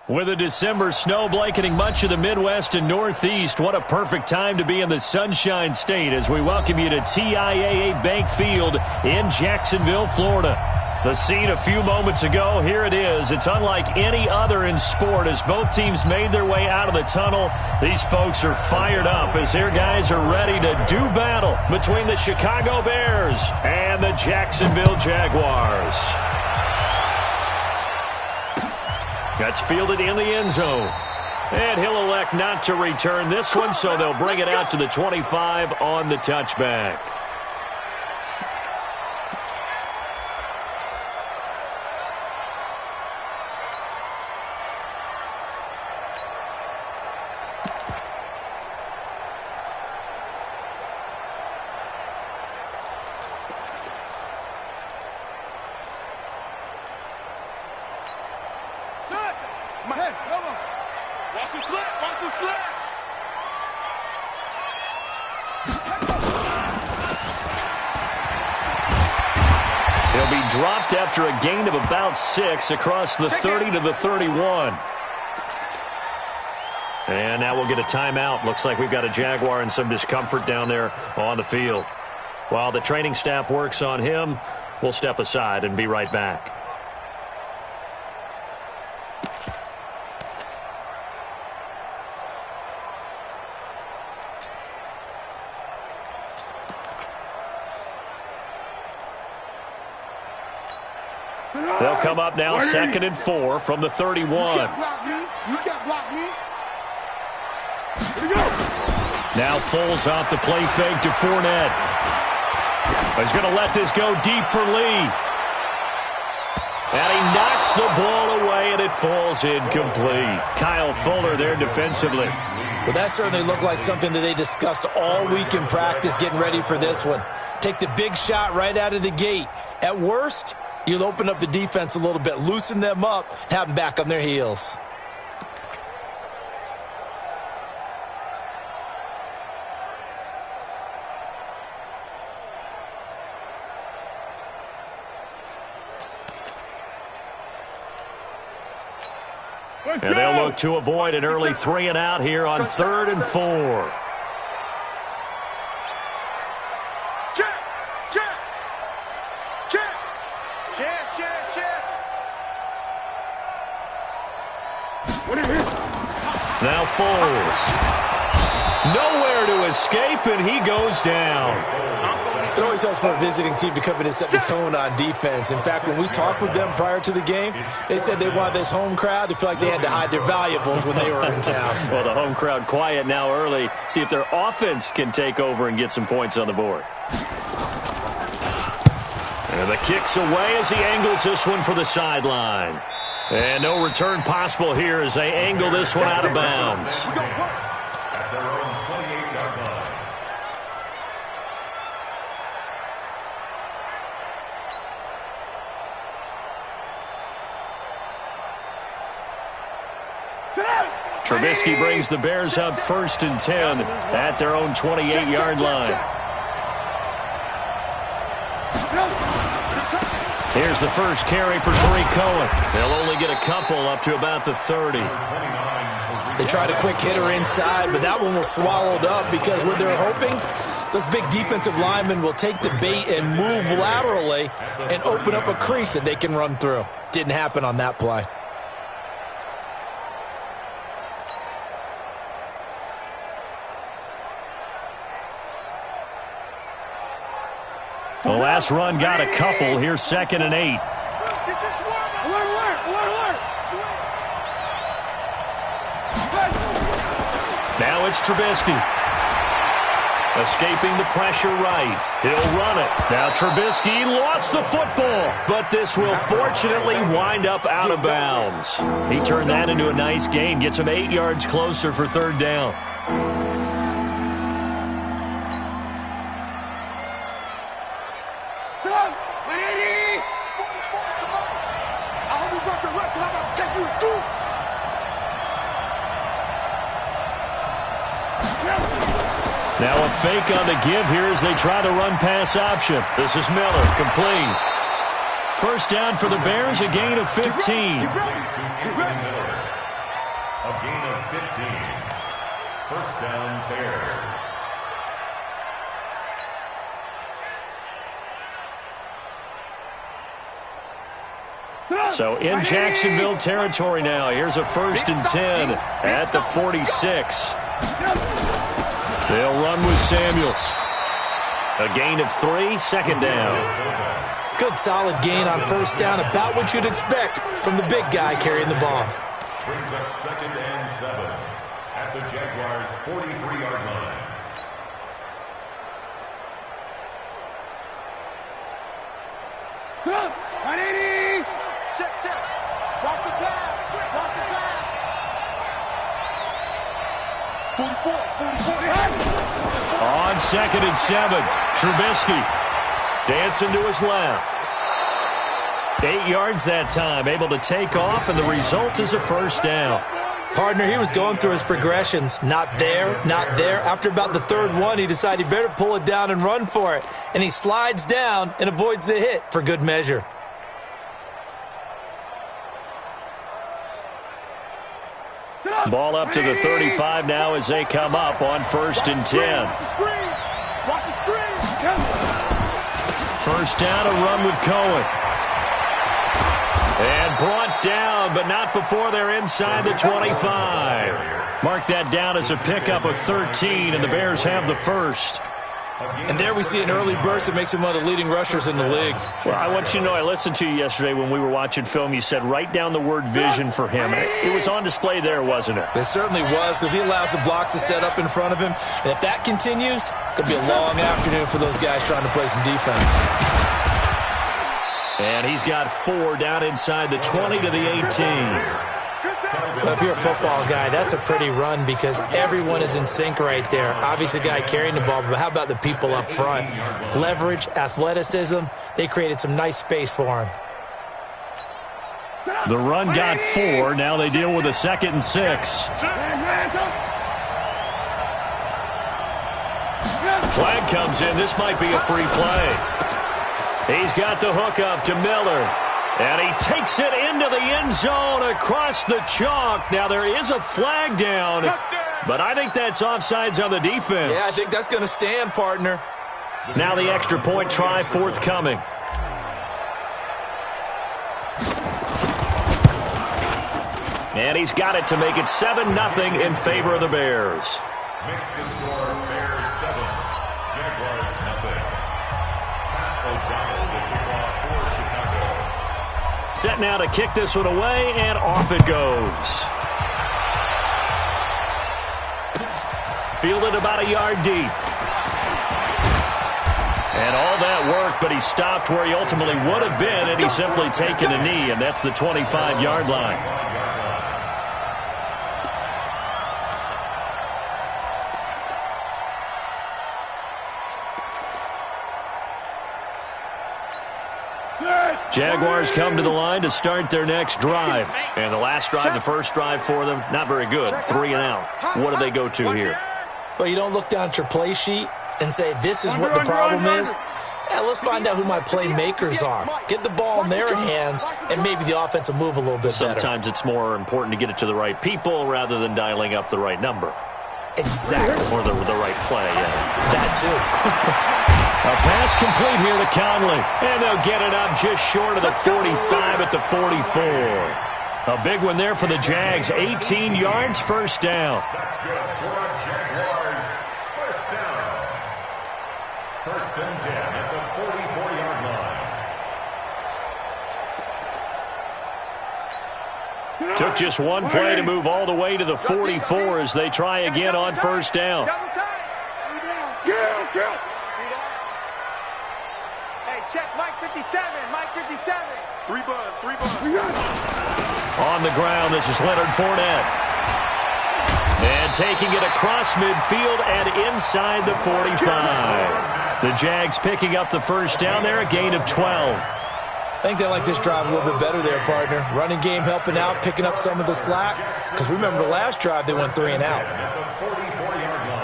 With a December snow blanketing much of the Midwest and Northeast, what a perfect time to be in the Sunshine State as we welcome you to TIAA Bank Field in Jacksonville, Florida. The scene a few moments ago, here it is. It's unlike any other in sport as both teams made their way out of the tunnel. These folks are fired up as their guys are ready to do battle between the Chicago Bears and the Jacksonville Jaguars. That's fielded in the end zone. And he'll elect not to return this one, so they'll bring it out to the 25 on the touchback. He'll be dropped after a gain of about 6 across the 30 to the 31. And now we'll get a timeout. Looks like we've got a Jaguar in some discomfort down there on the field. While the training staff works on him, we'll step aside and be right back. They'll come up now, 2nd and 4 from the 31. You can't block me. You can't block me. Here we go. Now Foles off the play fake to Fournette. He's going to let this go deep for Lee. And he knocks the ball away, and it falls incomplete. Kyle Fuller there defensively. Well, that certainly looked like something that they discussed all week in practice getting ready for this one. Take the big shot right out of the gate. At worst, you'll open up the defense a little bit, loosen them up, have them back on their heels. And they'll look to avoid an early 3 and out here on 3rd and 4. Now Foles. Nowhere to escape, and he goes down. It always helps for a visiting team to come in and set the tone on defense. In fact, when we talked with them prior to the game, they said they wanted this home crowd to feel like they had to hide their valuables when they were in town. Well, the home crowd quiet now early. See if their offense can take over and get some points on the board. And the kick's away as he angles this one for the sideline. And no return possible here as they angle this one out of bounds. Trubisky brings the Bears up 1st and 10 at their own 28-yard line. Here's the first carry for Tariq Cohen. They'll only get a couple up to about the 30. They tried a quick hitter inside, but that one was swallowed up because what they're hoping, those big defensive linemen will take the bait and move laterally and open up a crease that they can run through. Didn't happen on that play. The last run got a couple. Here's 2nd and 8. Now it's Trubisky. Escaping the pressure right. He'll run it. Now Trubisky lost the football, but this will fortunately wind up out of bounds. He turned that into a nice gain. Gets him 8 yards closer for 3rd down. Now a fake on the give here as they try the run-pass option. This is Miller, complete. 1st down for the Bears, a gain of 15. A gain of 15. First down, Bears. So in Jacksonville territory now. Here's a 1st and 10 at the 46. They'll run with Samuels. A gain of 3, 2nd down. Good solid gain on 1st down, about what you'd expect from the big guy carrying the ball. Brings up 2nd and 7 at the Jaguars' 43-yard line. Good. 180. Check. Watch the pass. 44. On 2nd and 7, Trubisky dancing to his left. 8 yards that time, able to take off, and the result is a 1st down. Partner, he was going through his progressions. Not there, not there. After about the 3rd one, he decided he better pull it down and run for it. And he slides down and avoids the hit for good measure. Ball up to the 35 now as they come up on 1st and 10. Watch the screen. 1st down, a run with Cohen. And brought down, but not before they're inside the 25. Mark that down as a pickup of 13, and the Bears have the 1st. And there we see an early burst that makes him one of the leading rushers in the league. Well, I want you to know, I listened to you yesterday when we were watching film. You said write down the word vision for him. It was on display there, wasn't it? It certainly was, because he allows the blocks to set up in front of him. And if that continues, it could be a long afternoon for those guys trying to play some defense. And he's got 4 down inside the 20 to the 18. Well, if you're a football guy, that's a pretty run because everyone is in sync right there. Obviously, the guy carrying the ball, but how about the people up front? Leverage, athleticism, they created some nice space for him. The run got 4. Now they deal with a 2nd and 6. Flag comes in. This might be a free play. He's got the hook up to Miller. And he takes it into the end zone across the chalk. Now, there is a flag down, but I think that's offsides on the defense. Yeah, I think that's going to stand, partner. Now the extra point try forthcoming. And he's got it to make it 7-0 in favor of the Bears. Makes the score Bears 7, Jaguars 0. Pat O'Donnell will kick off for Chicago. Set now to kick this one away, and off it goes. Fielded about a yard deep. And all that work, but he stopped where he ultimately would have been, and he's simply taken a knee, and that's the 25-yard line. Jaguars come to the line to start their next drive. And the last drive, the first drive for them, not very good. 3 and out. What do they go to here? Well, you don't look down at your play sheet and say, this is what the problem is. Yeah, let's find out who my playmakers are. Get the ball in their hands, and maybe the offense will move a little bit better. Sometimes it's more important to get it to the right people rather than dialing up the right number. Exactly. Or the right play, yeah. That too. A pass complete here to Conley. And they'll get it up just short of the 45 at the 44. A big one there for the Jags. 18 yards, 1st down. That's good for our Jaguars. 1st down. 1st and 10 at the 44-yard line. Took just one play to move all the way to the 44 as they try again on 1st down. Check, Mike 57, Mike 57. 3 buzz. On the ground, this is Leonard Fournette. And taking it across midfield and inside the 45. The Jags picking up the 1st down there, a gain of 12. I think they like this drive a little bit better there, partner. Running game helping out, picking up some of the slack. Because remember the last drive, they went 3 and out. At the 44-yard line.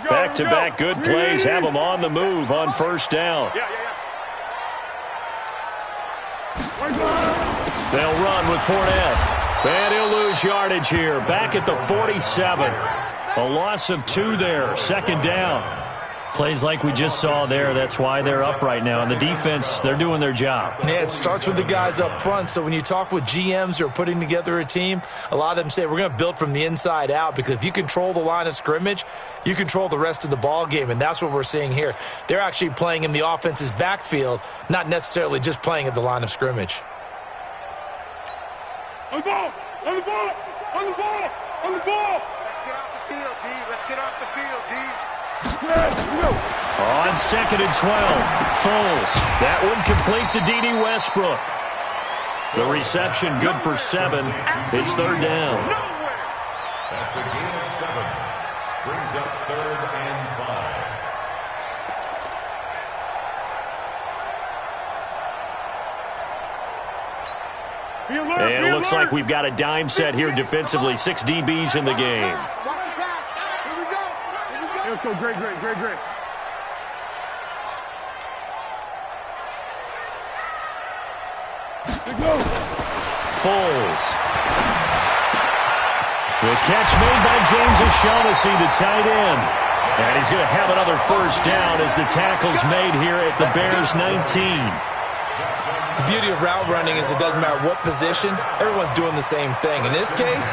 Back Back-to-back good plays have them on the move on first down. They'll run with Fournette. And he'll lose yardage here. Back at the 47. A loss of 2 there. Second down. Plays like we just saw there. That's why they're up right now. And the defense, they're doing their job. Yeah, it starts with the guys up front. So when you talk with GMs who are putting together a team, a lot of them say we're going to build from the inside out, because if you control the line of scrimmage, you control the rest of the ball game, and that's what we're seeing here. They're actually playing in the offense's backfield, not necessarily just playing at the line of scrimmage. On the ball! On the ball! On the ball! On the ball! Let's get off the field, D. Let's get off the field, D. On 2nd and 12, Foles. That one complete to D.D. Westbrook. The reception good for 7. It's third down. That's a gain of 7. Brings up 3rd and 5. And it looks like we've got a dime set here defensively. 6 DBs in the game. Let's go, great. Foles. The catch made by James O'Shaughnessy, the tight end. And he's going to have another first down as the tackle's made here at the Bears 19. The beauty of route running is it doesn't matter what position, everyone's doing the same thing. In this case,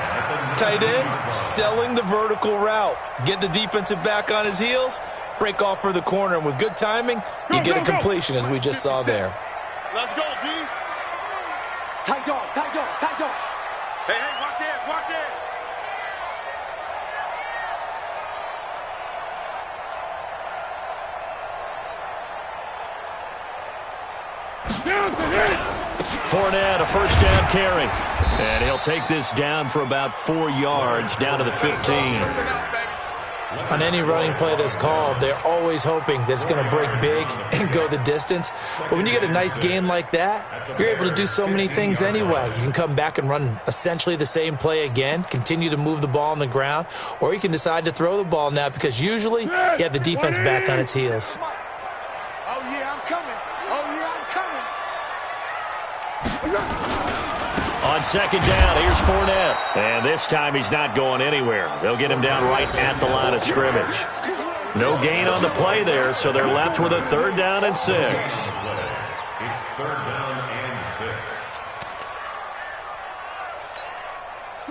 tight end, selling the vertical route. Get the defensive back on his heels, break off for the corner, and with good timing, you get a completion, as we just saw there. Let's go, D. Tight dog. Hey, watch it. Fournette, a first down carry. And he'll take this down for about 4 yards, down to the 15. On any running play that's called, they're always hoping that it's going to break big and go the distance. But when you get a nice gain like that, you're able to do so many things anyway. You can come back and run essentially the same play again, continue to move the ball on the ground, or you can decide to throw the ball now, because usually you have the defense back on its heels. Oh, yeah, I'm coming. On second down, here's Fournette. And this time he's not going anywhere. They'll get him down right at the line of scrimmage. No gain on the play there, so they're left with a 3rd down and 6. It's 3rd down and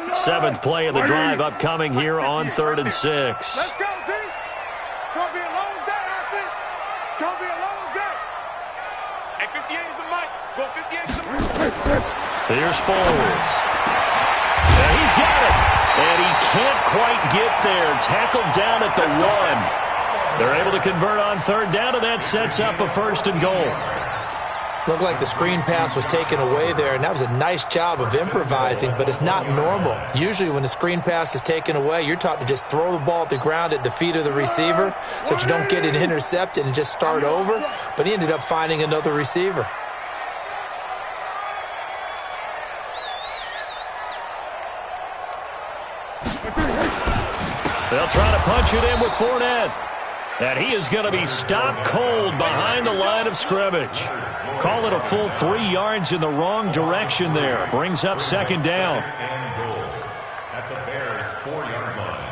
6. 7th play of the drive upcoming here on 3rd and 6. Let's go, D. It's going to be a long day, offense. It's going to be a long day. Hey, 58 is a mic. Go 58 is a mic. Here's Foles. And he's got it. And he can't quite get there. Tackled down at the 1. They're able to convert on 3rd down, and that sets up a 1st and goal. Looked like the screen pass was taken away there, and that was a nice job of improvising, but it's not normal. Usually when the screen pass is taken away, you're taught to just throw the ball at the ground at the feet of the receiver so that you don't get it intercepted and just start over, but he ended up finding another receiver. They'll try to punch it in with Fournette. And he is going to be stopped cold behind the line of scrimmage. Call it a full 3 yards in the wrong direction there. Brings up 2nd down. And goal at the Bears' 4-yard line.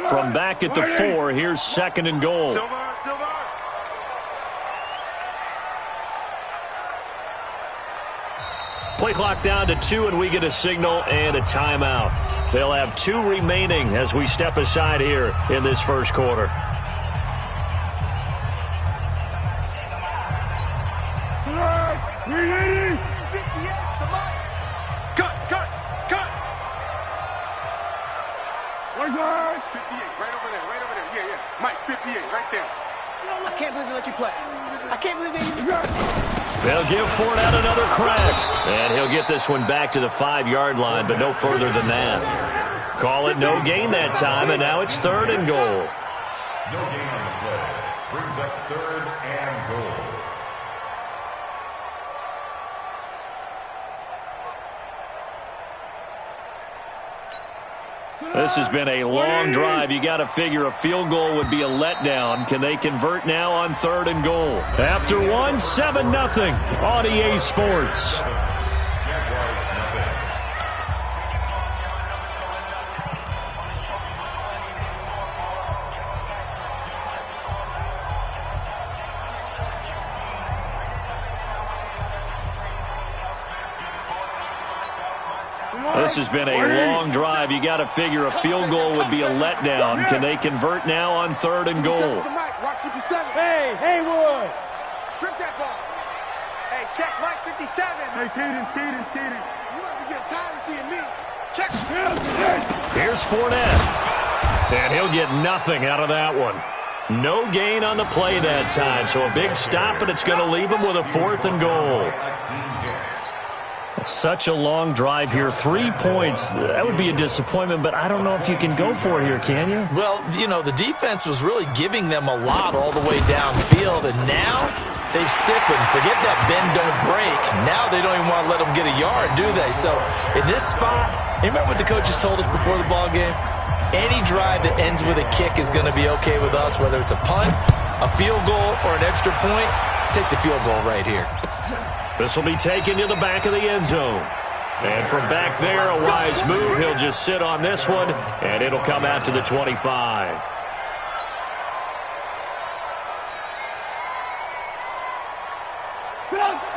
From back at the 4, here's 2nd and goal. Play clock down to 2, and we get a signal and a timeout. They'll have 2 remaining as we step aside here in this first quarter. Mike, 58, right there. I can't believe they let you play. I can't believe they... They'll give Fournette another crack. And he'll get this one back to the 5-yard line, but no further than that. Call it no gain that time, and now it's 3rd and goal. No gain on the play. Brings up 3rd and goal. This has been a long drive. You got to figure a field goal would be a letdown. Can they convert now on 3rd and goal? After 7-0 on EA Sports. This has been a long drive. You got to figure a field goal would be a letdown. Can they convert now on 3rd and goal? Hey, Haywood. Strip that ball. Hey, check Mike 57. Hey, Kaden. You might be getting tired of seeing me. Check. Here's Fournette. And he'll get nothing out of that one. No gain on the play that time. So a big stop, and it's going to leave him with a 4th and goal. Such a long drive here. 3 points. That would be a disappointment, but I don't know if you can go for it here, can you? Well, the defense was really giving them a lot all the way downfield, and now they've stiffened. Forget that bend, don't break. Now they don't even want to let them get a yard, do they? So in this spot, you remember what the coaches told us before the ball game? Any drive that ends with a kick is going to be okay with us, whether it's a punt, a field goal, or an extra point. Take the field goal right here. This will be taken to the back of the end zone. And from back there, a wise move. He'll just sit on this one, and it'll come out to the 25.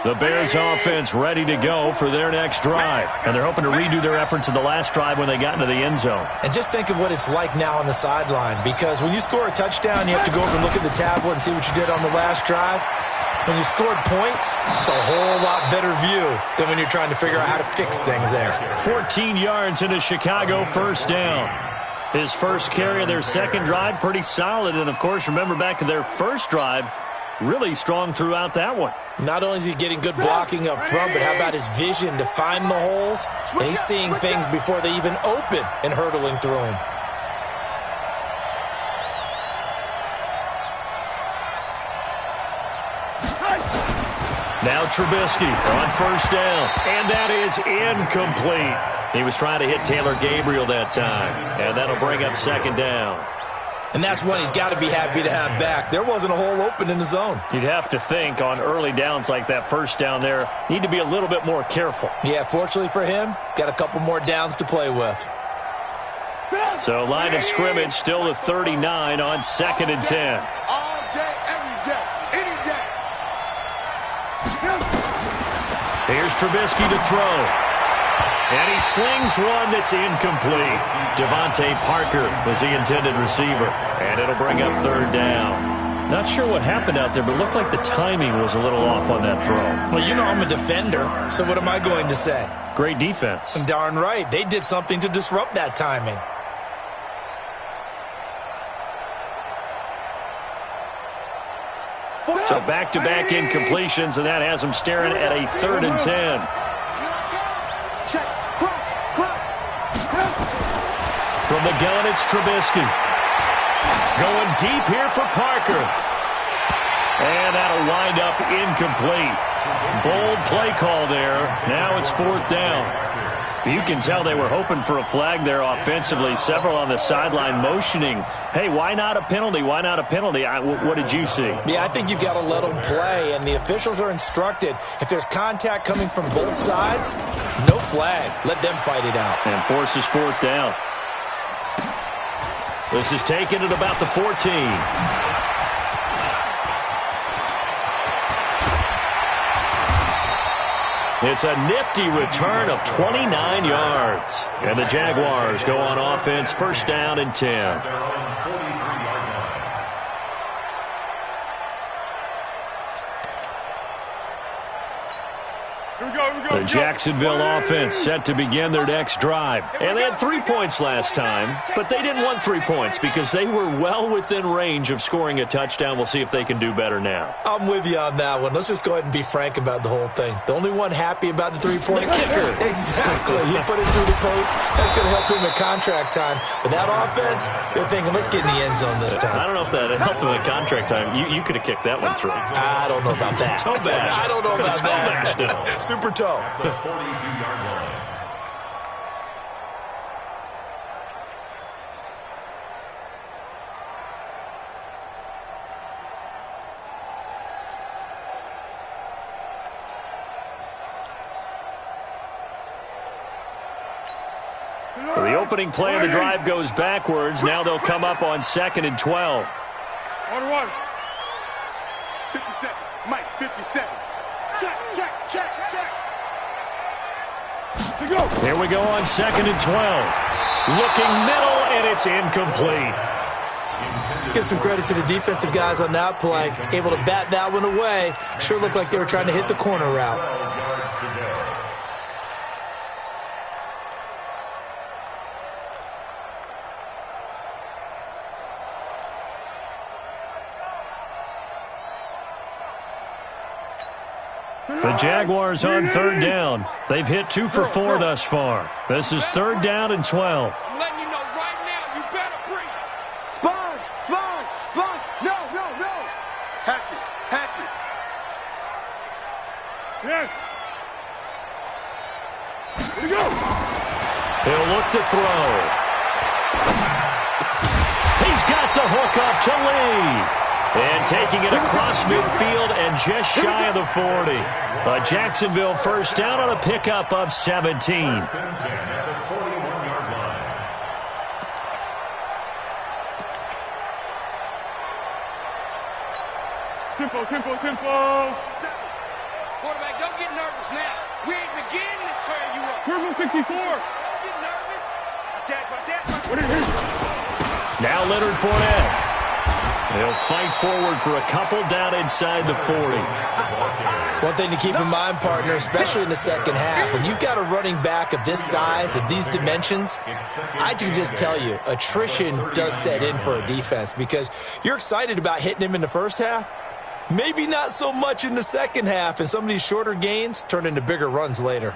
The Bears offense ready to go for their next drive. And they're hoping to redo their efforts in the last drive when they got into the end zone. And just think of what it's like now on the sideline, because when you score a touchdown, you have to go over and look at the tablet and see what you did on the last drive. When you scored points, it's a whole lot better view than when you're trying to figure out how to fix things there. 14 yards into Chicago, 1st down. His first carry of their second drive, pretty solid. And, of course, remember back to their first drive, really strong throughout that one. Not only is he getting good blocking up front, but how about his vision to find the holes? And he's seeing things before they even open and hurtling through them. Now Trubisky on 1st down, and that is incomplete. He was trying to hit Taylor Gabriel that time, and that'll bring up 2nd down. And that's one he's got to be happy to have back. There wasn't a hole open in the zone. You'd have to think on early downs like that 1st down there, need to be a little bit more careful. Yeah, fortunately for him, got a couple more downs to play with. So line of scrimmage still the 39 on 2nd and 10. All day, every day, any day. Here's Trubisky to throw. And he slings one that's incomplete. Devontae Parker was the intended receiver. And it'll bring up 3rd down. Not sure what happened out there, but it looked like the timing was a little off on that throw. Well, you know I'm a defender, so what am I going to say? Great defense. Darn right. They did something to disrupt that timing. So back-to-back incompletions, and that has him staring at a 3rd and 10. From the gun, it's Trubisky. Going deep here for Parker. And that'll wind up incomplete. Bold play call there. Now it's 4th down. You can tell they were hoping for a flag there offensively. Several on the sideline motioning, hey, why not a penalty? Why not a penalty? What did you see? Yeah, I think you've got to let them play, and the officials are instructed. If there's contact coming from both sides, no flag. Let them fight it out. And forces 4th down. This is taken at about the 14. It's a nifty return of 29 yards. And the Jaguars go on offense, 1st down and 10. Here we go. The Jacksonville offense set to begin their next drive. And they had 3 points last time, but they didn't want 3 points because they were well within range of scoring a touchdown. We'll see if they can do better now. I'm with you on that one. Let's just go ahead and be frank about the whole thing. The only one happy about the three-point kicker. Exactly. He put it through the post. That's going to help him in contract time. But that offense, they're thinking, let's get in the end zone this time. I don't know if that helped him in contract time. You could have kicked that one through. I don't know about that. Toe bash. I don't know about toe that. Bash now. Super toe. The 42-yard line. So the opening play of the drive goes backwards. Now they'll come up on 2nd and 12. 57. Mike, 57. Check. Here we go on 2nd and 12. Looking middle, and it's incomplete. Let's give some credit to the defensive guys on that play. Able to bat that one away. Sure looked like they were trying to hit the corner route. Yards to go. The Jaguars on 3rd down. They've hit 2 for 4 thus far. This is 3rd down and 12. I'm letting you know right now, you better breathe. Sponge. No. Hatchet. Yes. Here we go. He'll look to throw. He's got the hook up to Lee. And taking it across midfield and just shy of the 40. A Jacksonville first down on a pickup of 17. First and 10 at the 41-yard line. Tempo. Quarterback, don't get nervous now. We ain't beginning to trail you up. Purple 64. Don't get nervous. Watch out. Now Leonard Fournette. He'll fight forward for a couple down inside the 40. One thing to keep in mind, partner, especially in the second half, when you've got a running back of this size, of these dimensions, I can just tell you, attrition does set in for a defense because you're excited about hitting him in the first half. Maybe not so much in the second half, and some of these shorter gains turn into bigger runs later.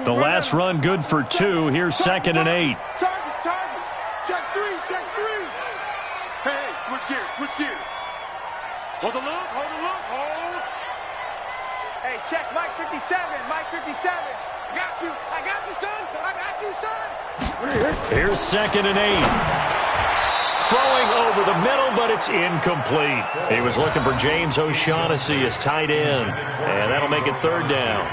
The last run good for 2. Here's 2nd and 8. Target. Check three. Hey, switch gears. Hold the look. Hey, check Mike 57. I got you, son. Here's 2nd and 8. Throwing over the middle, but it's incomplete. He was looking for James O'Shaughnessy as tight end, and that'll make it 3rd down.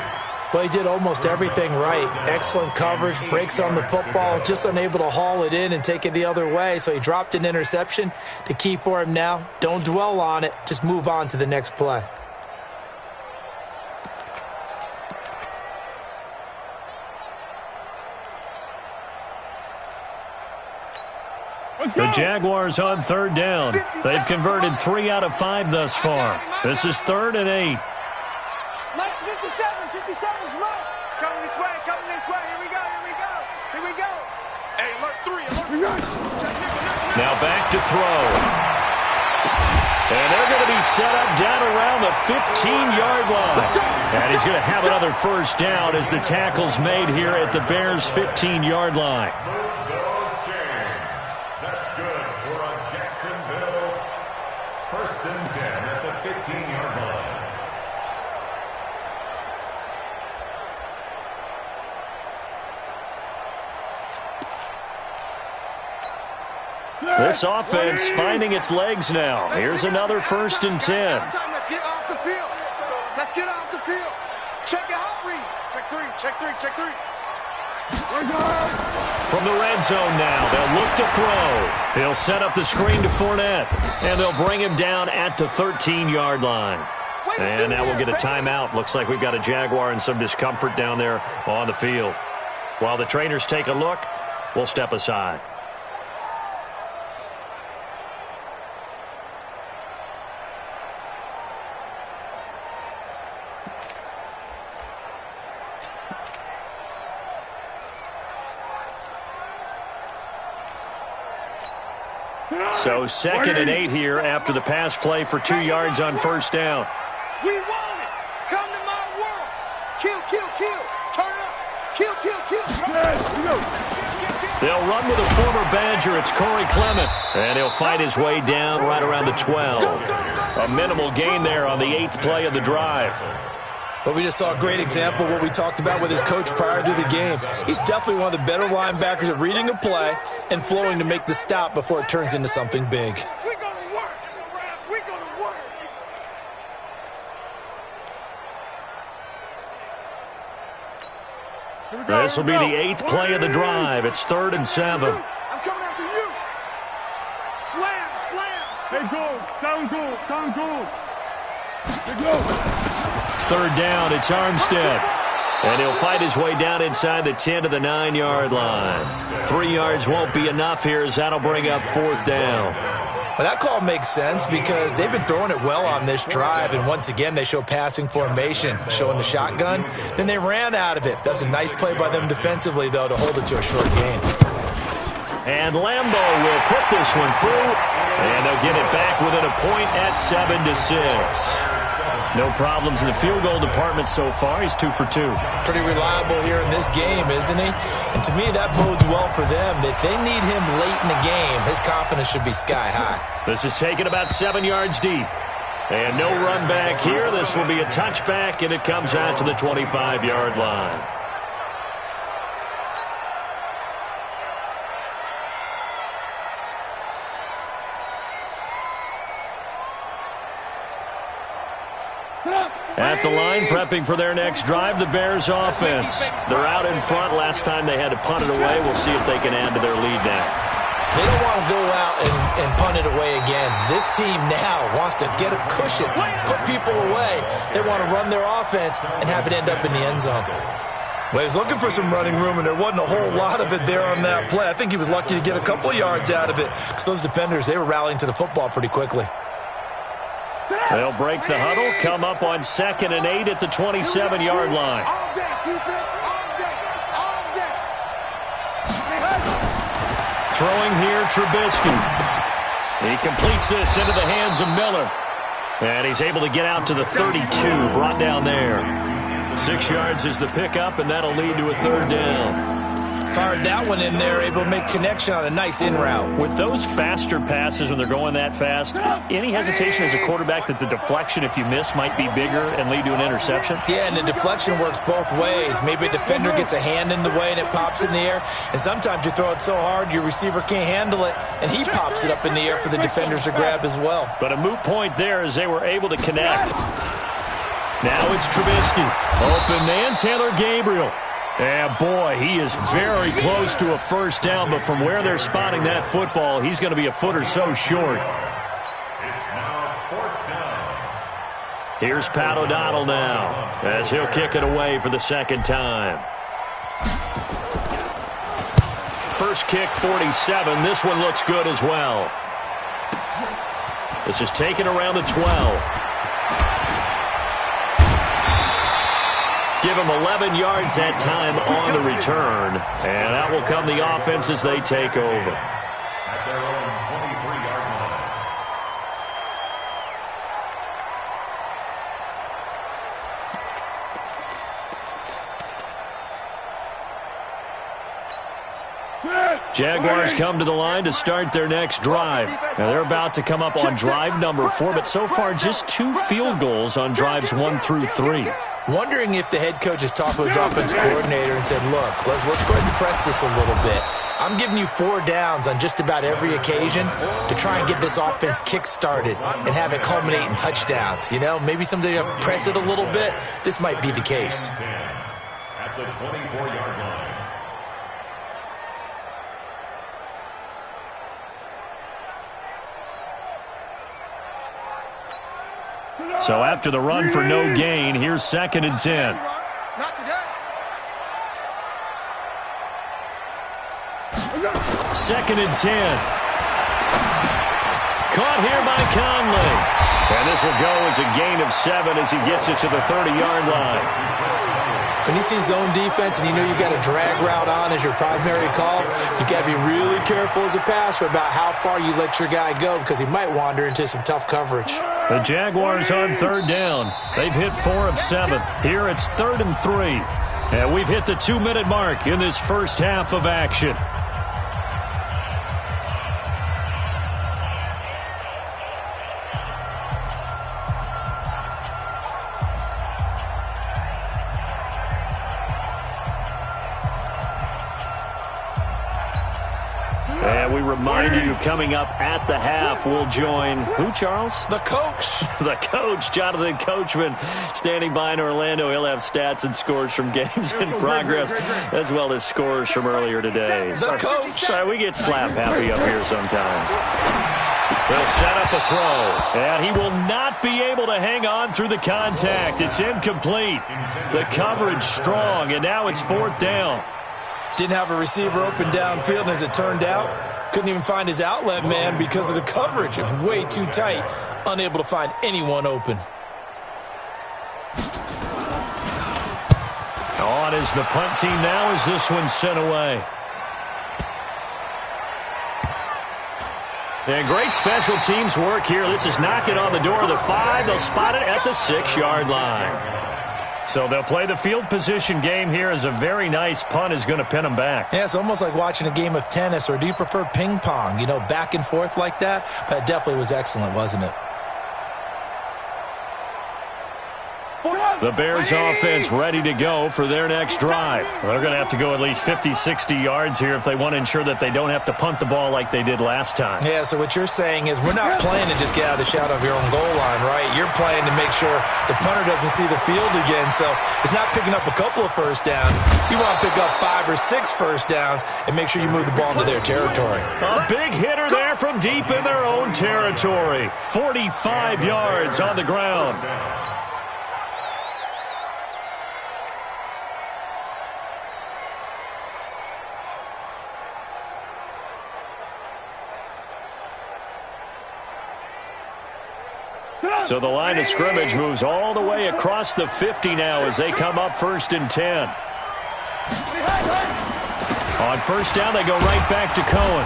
Well, he did almost everything right. Excellent coverage, breaks on the football, just unable to haul it in and take it the other way, so he dropped an interception. The key for him now, don't dwell on it, just move on to the next play. The Jaguars on 3rd down. They've converted 3 out of 5 thus far. This is 3rd and 8. Mike's 57's Mike. It's coming this way. Here we go. Hey, alert 3. Now back to throw. And they're going to be set up down around the 15-yard line. And he's going to have another first down as the tackle's made here at the Bears' 15-yard line. Those chains. That's good for a Jacksonville. First and 10 at the 15-yard line. This offense finding its legs now. Here's another 1st and 10. Let's get off the field. Check your hot read. Check three. From the red zone now, they'll look to throw. He'll set up the screen to Fournette, and they'll bring him down at the 13-yard line. And now we'll get a timeout. Looks like we've got a Jaguar in some discomfort down there on the field. While the trainers take a look, we'll step aside. So 2nd and 8 here after the pass play for 2 yards on first down. We want it. Come to my world. Kill, kill, kill. Turn up. Kill, kill, kill. They'll run with a former Badger. It's Corey Clement. And he'll fight his way down right around the 12. A minimal gain there on the 8th play of the drive. But we just saw a great example of what we talked about with his coach prior to the game. He's definitely one of the better linebackers at reading a play and flowing to make the stop before it turns into something big. We're going to work. We're going to work. This will be the 8th play of the drive. It's 3rd and 7. I'm coming after you. Slam, slam. Hey, go. Down, go. Down, go. Hey, go. 3rd down, it's Armstead. And he'll fight his way down inside the 10 to the 9-yard line. 3 yards won't be enough here as that'll bring up 4th down. Well, that call makes sense because they've been throwing it well on this drive, and once again they show passing formation, showing the shotgun. Then they ran out of it. That's a nice play by them defensively, though, to hold it to a short gain. And Lambo will put this one through, and they'll get it back within a point at 7-6. No problems in the field goal department so far. He's 2 for 2. Pretty reliable here in this game, isn't he? And to me, that bodes well for them. If they need him late in the game, his confidence should be sky high. This is taken about 7 yards deep. And no run back here. This will be a touchback, and it comes out to the 25-yard line. At the line, prepping for their next drive, the Bears offense. They're out in front. Last time they had to punt it away. We'll see if they can add to their lead now. They don't want to go out and punt it away again. This team now wants to get a cushion, put people away. They want to run their offense and have it end up in the end zone. Well, he was looking for some running room, and there wasn't a whole lot of it there on that play. I think he was lucky to get a couple of yards out of it because those defenders, they were rallying to the football pretty quickly. They'll break the huddle, come up on 2nd and 8 at the 27-yard line. All day, defense, all day, all day. Throwing here, Trubisky. He completes this into the hands of Miller. And he's able to get out to the 32, brought down there. 6 yards is the pickup, and that'll lead to a 3rd down. Fired that one in there, able to make connection on a nice in route. With those faster passes when they're going that fast, any hesitation as a quarterback that the deflection, if you miss, might be bigger and lead to an interception? Yeah, and the deflection works both ways. Maybe a defender gets a hand in the way and it pops in the air, and sometimes you throw it so hard your receiver can't handle it, and he pops it up in the air for the defenders to grab as well. But a moot point there as they were able to connect. Now it's Trubisky. Open man, Taylor Gabriel. And boy, he is very close to a 1st down, but from where they're spotting that football, he's going to be a foot or so short. It's now 4th down. Here's Pat O'Donnell now, as he'll kick it away for the 2nd time. First kick, 47. This one looks good as well. This is taken around the 12. Give him 11 yards that time on the return. And that will come the offense as they take over. At their own 23-yard line. Jaguars come to the line to start their next drive. Now they're about to come up on drive number 4, but so far just 2 field goals on drives 1 through 3. Wondering if the head coach has talked with his offensive coordinator and said, look, let's go ahead and press this a little bit. I'm giving you 4 downs on just about every occasion to try and get this offense kick-started and have it culminate in touchdowns. You know, maybe someday to press it a little bit. This might be the case. At the 24-yard line. So after the run for no gain, here's 2nd and 10. Not today. 2nd and 10. Caught here by Conley. And this will go as a gain of 7 as he gets it to the 30-yard line. When you see zone defense and you know you've got a drag route on as your primary call, you got to be really careful as a passer about how far you let your guy go because he might wander into some tough coverage. The Jaguars on 3rd down. They've hit 4 of 7. Here it's 3rd and 3. And we've hit the 2-minute mark in this first half of action. And we remind you, coming up at the half, we'll join who, Charles? The coach. The coach, Jonathan Coachman, standing by in Orlando. He'll have stats and scores from games in progress, as well as scores from earlier today. The coach. Sorry, we get slap happy up here sometimes. They'll set up a throw, and he will not be able to hang on through the contact. It's incomplete. The coverage strong, and now it's 4th down. Didn't have a receiver open downfield, and as it turned out, couldn't even find his outlet man because of the coverage. It was way too tight, unable to find anyone open. On is the punt team now as this one's sent away. And great special teams work here. This is knocking on the door of the 5. They'll spot it at the 6-yard line. So they'll play the field position game here as a very nice punt is going to pin them back. Yeah, it's almost like watching a game of tennis, or do you prefer ping pong? You know, back and forth like that? But it definitely was excellent, wasn't it? The Bears offense ready to go for their next drive. They're going to have to go at least 50, 60 yards here if they want to ensure that they don't have to punt the ball like they did last time. Yeah, so what you're saying is we're not playing to just get out of the shadow of your own goal line, right? You're playing to make sure the punter doesn't see the field again. So it's not picking up a couple of first downs. You want to pick up 5 or 6 first downs and make sure you move the ball into their territory. A big hitter there from deep in their own territory. 45 yards on the ground. So the line of scrimmage moves all the way across the 50 now as they come up 1st and 10. On 1st down, they go right back to Cohen.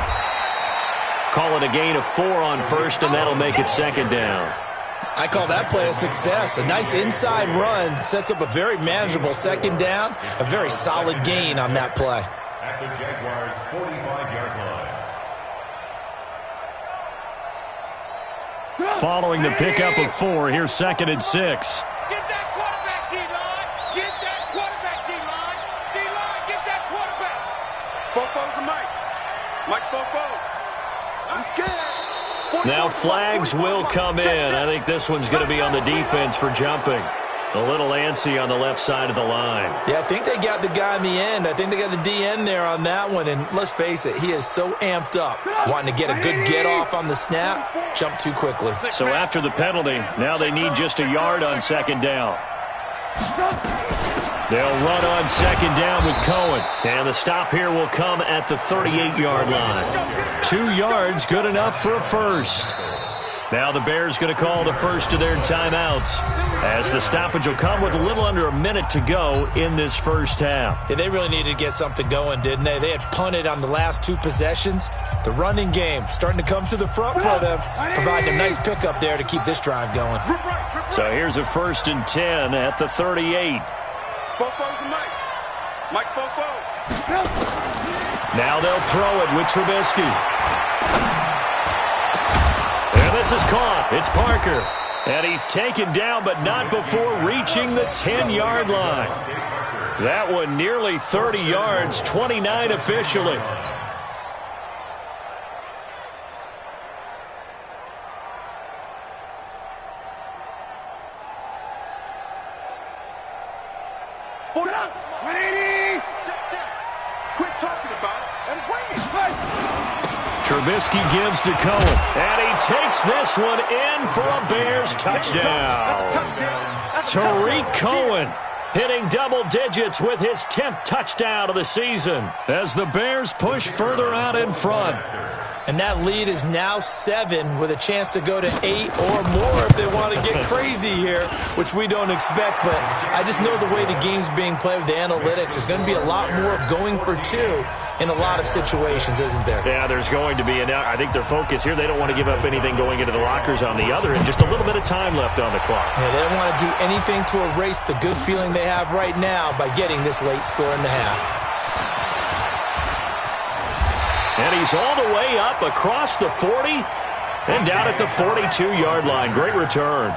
Call it a gain of 4 on 1st, and that'll make it 2nd down. I call that play a success. A nice inside run sets up a very manageable 2nd down. A very solid gain on that play. At the Jaguars' 45-yard line. Following the pickup of 4, here's 2nd and 6. Get that quarterback, D-line. Get that quarterback, D-line. D-line, get that quarterback. Fofo's the mic. Mike Fofo. I'm scared. Now flags will come in. I think this one's going to be on the defense for jumping. A little antsy on the left side of the line. Yeah, I think they got the guy in the end. I think they got the DN there on that one. And let's face it, he is so amped up, wanting to get a good get off on the snap, jump too quickly. So after the penalty, now they need just a yard on 2nd down. They'll run on 2nd down with Cohen. And the stop here will come at the 38-yard line. 2 yards, good enough for a first. Now the Bears going to call the first of their timeouts as the stoppage will come with a little under a minute to go in this first half. Yeah, they really needed to get something going, didn't they? They had punted on the last 2 possessions. The running game starting to come to the front for them, providing a nice pickup there to keep this drive going. So here's a 1st and 10 at the 38. Fofo's the mic. Mike Fofo. Now they'll throw it with Trubisky. And this is caught. It's Parker. And he's taken down, but not before reaching the 10-yard line. That one nearly 30 yards, 29 officially. Foot up. 180. Quit talking about it and wait. Trubisky gives to Cohen, and he takes this one in for a Bears touchdown. Tariq Cohen hitting double digits with his 10th touchdown of the season as the Bears push further out in front. And that lead is now 7 with a chance to go to 8 or more if they want to get crazy here, which we don't expect. But I just know the way the game's being played with the analytics, there's going to be a lot more of going for 2 in a lot of situations, isn't there? Yeah, there's going to be. And I think their focus here, they don't want to give up anything going into the lockers on the other, and just a little bit of time left on the clock. Yeah, they don't want to do anything to erase the good feeling they have right now by getting this late score in the half. And he's all the way up across the 40 and down at the 42-yard line. Great return.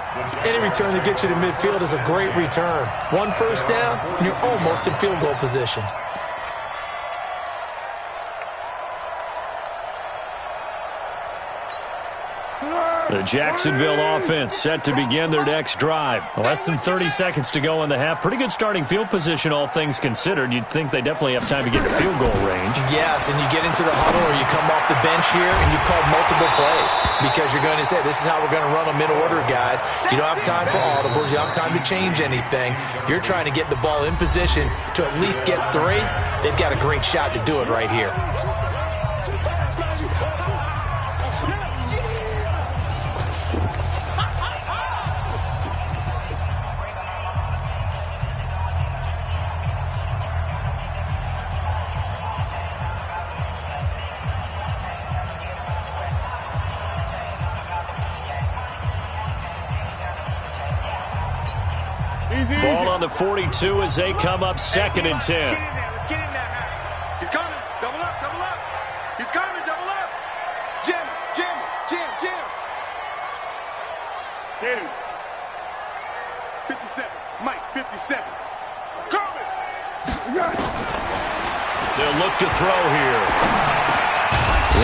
Any return that gets you to midfield is a great return. 1 first down, and you're almost in field goal position. The Jacksonville offense set to begin their next drive. Less than 30 seconds to go in the half. Pretty good starting field position, all things considered. You'd think they definitely have time to get to field goal range. Yes, and you get into the huddle or you come off the bench here and you've called multiple plays because you're going to say, this is how we're going to run them in order, guys. You don't have time for audibles. You don't have time to change anything. You're trying to get the ball in position to at least get 3. They've got a great shot to do it right here. Ball on the 42 as they come up 2nd and 10. Let's get in there. He's coming. Double up. He's coming. Double up. Jim. Get him. 57. Mike, 57. Coming. They'll look to throw here.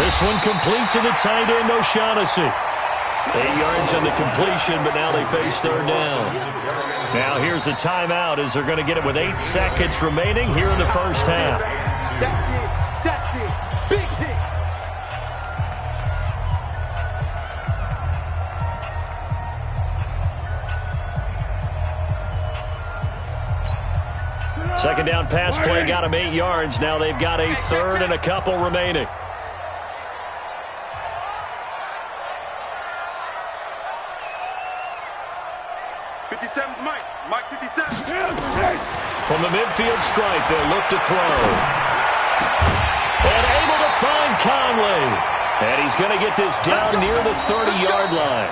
This one complete to the tight end, O'Shaughnessy. 8 yards on the completion, but now they face 3rd down. Now here's a timeout as they're going to get it with 8 seconds remaining here in the first half. That's it. Big hit. Second down pass play got them 8 yards. Now they've got a 3rd and a couple remaining. Mike 57. From the midfield stripe, they'll look to throw. And able to find Conley. And he's going to get this down near the 30-yard line.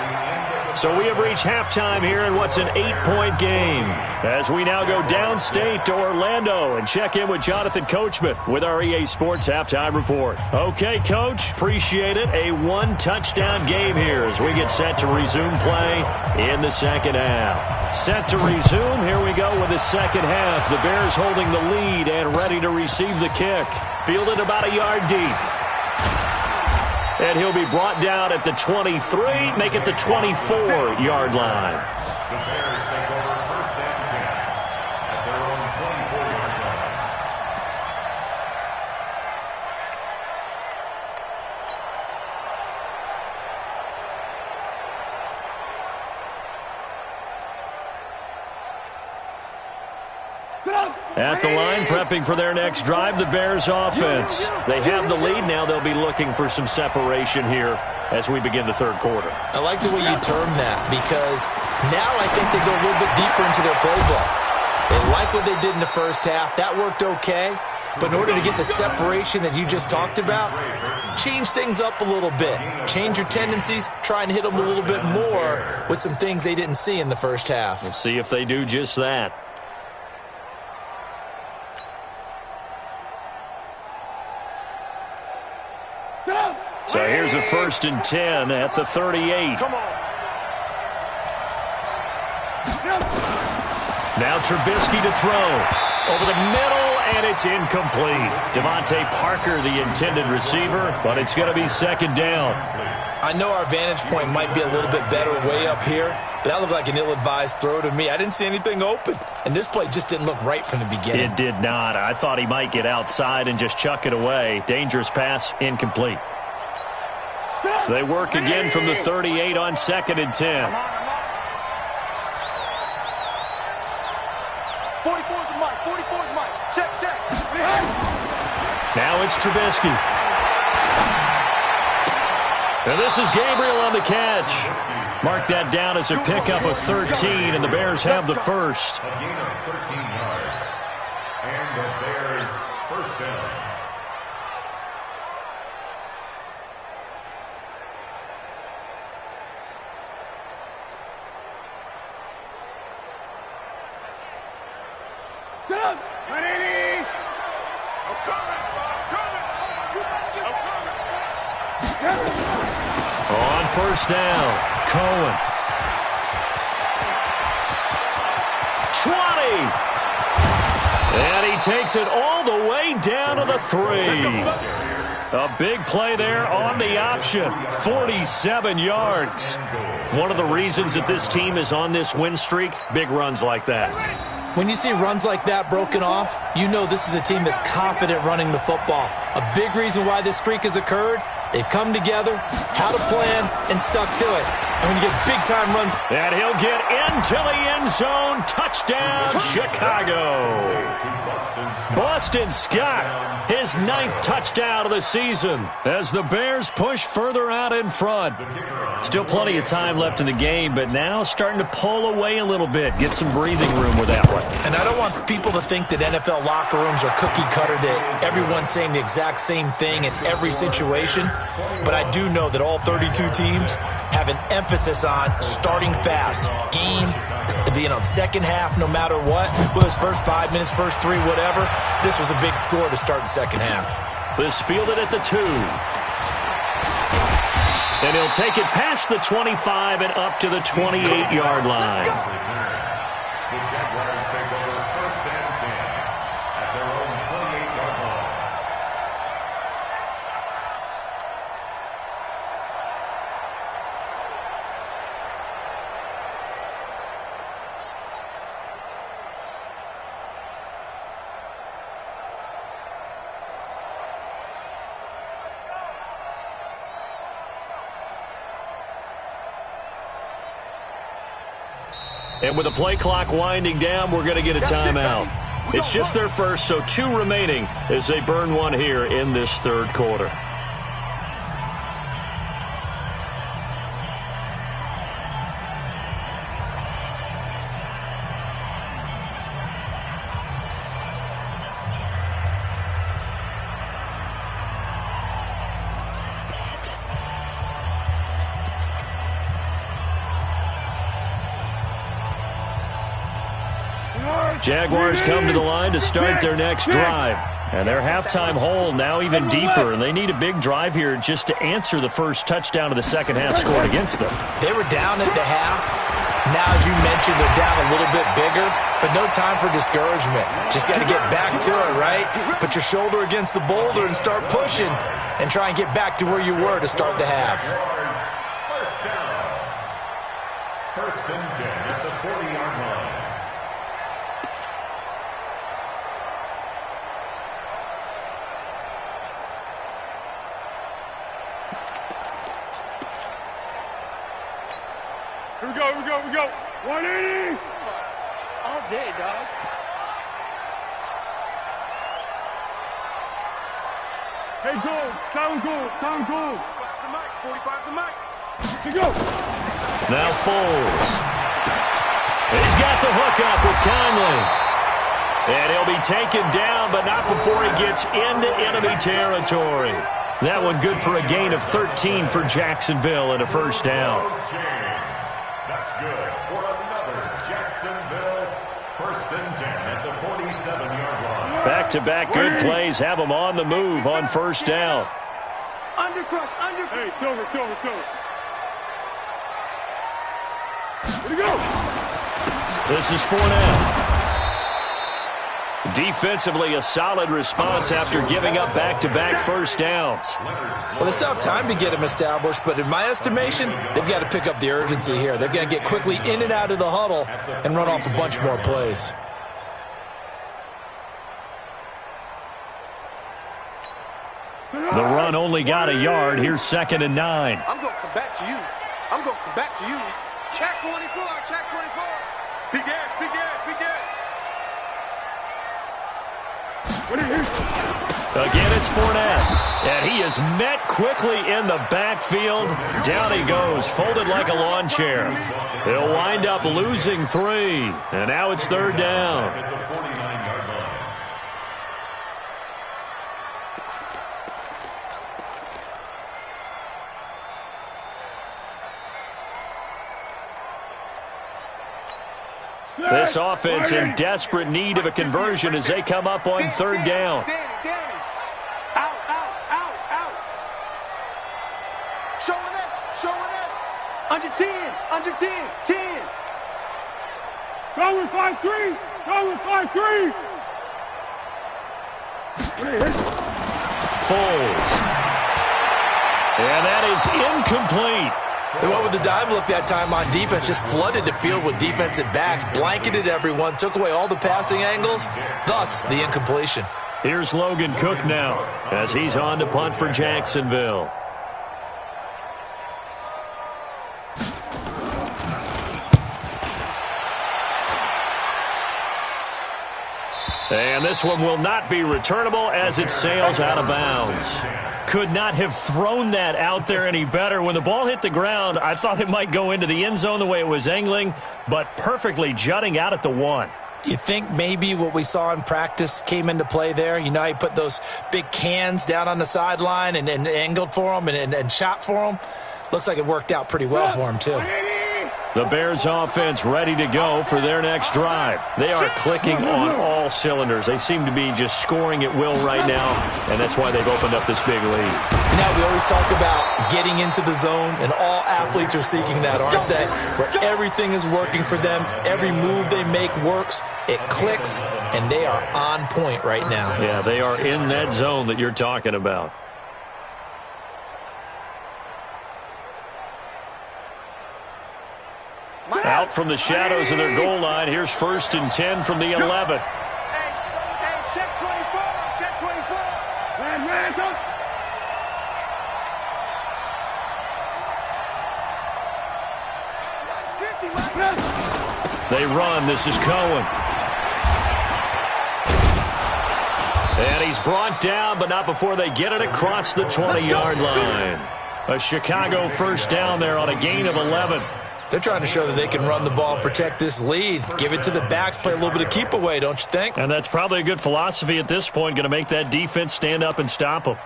So we have reached halftime here in what's an 8-point game. As we now go downstate to Orlando and check in with Jonathan Coachman with our EA Sports Halftime Report. Okay, Coach, appreciate it. A 1-touchdown game here as we get set to resume play in the second half. Set to resume. Here we go with the second half. The Bears holding the lead and ready to receive the kick. Fielded about a yard deep. And he'll be brought down at the 23, make it the 24-yard line. The Bears take over 1st and 10 at their own 24-yard line. At the line, prepping for their next drive, the Bears offense. They have the lead. Now they'll be looking for some separation here as we begin the 3rd quarter. I like the way you term that because now I think they go a little bit deeper into their playbook. They like what they did in the first half. That worked okay. But in order to get the separation that you just talked about, change things up a little bit. Change your tendencies. Try and hit them a little bit more with some things they didn't see in the first half. We'll see if they do just that. So here's a 1st and 10 at the 38. Come on. Now Trubisky to throw. Over the middle, and it's incomplete. Devontae Parker, the intended receiver, but it's going to be 2nd down. I know our vantage point might be a little bit better way up here, but that looked like an ill-advised throw to me. I didn't see anything open, and this play just didn't look right from the beginning. It did not. I thought he might get outside and just chuck it away. Dangerous pass, incomplete. They work again from the 38 on 2nd and 10. 44's Mike. 44's Mike. Check. Now it's Trubisky. And this is Gabriel on the catch. Mark that down as a pickup of 13, and the Bears have the first. A gain of 13 yards. And the Bears first down. On first down, Cohen. 20. And he takes it all the way down to the 3. A big play there on the option. 47 yards. One of the reasons that this team is on this win streak, big runs like that. When you see runs like that broken off, you know this is a team that's confident running the football. A big reason why this streak has occurred, they've come together, had a plan, and stuck to it. And when you get big-time runs... And he'll get into the end zone. Touchdown, Chicago. Boston Scott, his 9th touchdown of the season as the Bears push further out in front. Still plenty of time left in the game, but now starting to pull away a little bit, get some breathing room with that one. And I don't want people to think that NFL locker rooms are cookie cutter, that everyone's saying the exact same thing in every situation. But I do know that all 32 teams have an emphasis on starting fast. Game, second half, no matter what. Whether it's first 5 minutes, first 3, whatever. This was a big score to start the second half. This fielded at the 2. And he'll take it past the 25 and up to the 28-yard line. The Jaguars take over first and 10 at their own 28-yard line. And with the play clock winding down, we're going to get a timeout. It's just their first, so 2 remaining as they burn one here in this third quarter. Jaguars come to the line to start their next drive. And their halftime hole now even deeper, and they need a big drive here just to answer the first touchdown of the second half scored against them. They were down at the half. Now, as you mentioned, they're down a little bit bigger, but no time for discouragement. Just got to get back to it, right? Put your shoulder against the boulder and start pushing and try and get back to where you were to start the half. First down. First and 10 at the 40-yard line. Here we go. 180. All day, dog. Hey, goal. Down goal. 45's the mic. 45's the mic. Here we go. Now Foles. He's got the hook up with Conley. And he'll be taken down, but not before he gets into enemy territory. That one good for a gain of 13 for Jacksonville and a first down. That's good for another Jacksonville first and 10 at the 47-yard line. Back-to-back good plays have them on the move on first down. Undercrush. Hey, Silver. Here we go. This is Fournette. Defensively, a solid response after giving up back-to-back first downs. Well, they still have time to get them established, but in my estimation, they've got to pick up the urgency here. They've got to get quickly in and out of the huddle and run off a bunch more plays. The run only got a yard. Here's 2nd and 9. I'm going to come back to you. Check 24. Big ass. What are you? Again, it's Fournette. And he is met quickly in the backfield. Down he goes, folded like a lawn chair. He'll wind up losing 3. And now it's 3rd down. This offense in desperate need of a conversion as they come up on 3rd down. Under 10, under 10, 10. Go with 5-3. Go with 5-3. Foles. And that is incomplete. They went with the dive look that time on defense, just flooded the field with defensive backs, blanketed everyone, took away all the passing angles, thus the incompletion. Here's Logan Cook now as he's on to punt for Jacksonville. And this one will not be returnable as it sails out of bounds. Could not have thrown that out there any better. When the ball hit the ground, I thought it might go into the end zone the way it was angling, but perfectly jutting out at the 1. You think maybe what we saw in practice came into play there? You know, he put those big cans down on the sideline and angled for them and shot for them. Looks like it worked out pretty well for him, too. The Bears offense ready to go for their next drive. They are clicking on all cylinders. They seem to be just scoring at will right now, and that's why they've opened up this big lead. You know, we always talk about getting into the zone, and all athletes are seeking that, aren't they? Where everything is working for them. Every move they make works. It clicks, and they are on point right now. Yeah, they are in that zone that you're talking about. Out from the shadows of their goal line. Here's 1st and 10 from the 11. Hey, check 24. Check 24. Man, go. They run. This is Cohen. And he's brought down, but not before they get it across the 20-yard line. A Chicago 1st down there on a gain of 11. They're trying to show that they can run the ball and protect this lead. Give it to the backs, play a little bit of keep away, don't you think? And that's probably a good philosophy at this point, going to make that defense stand up and stop them.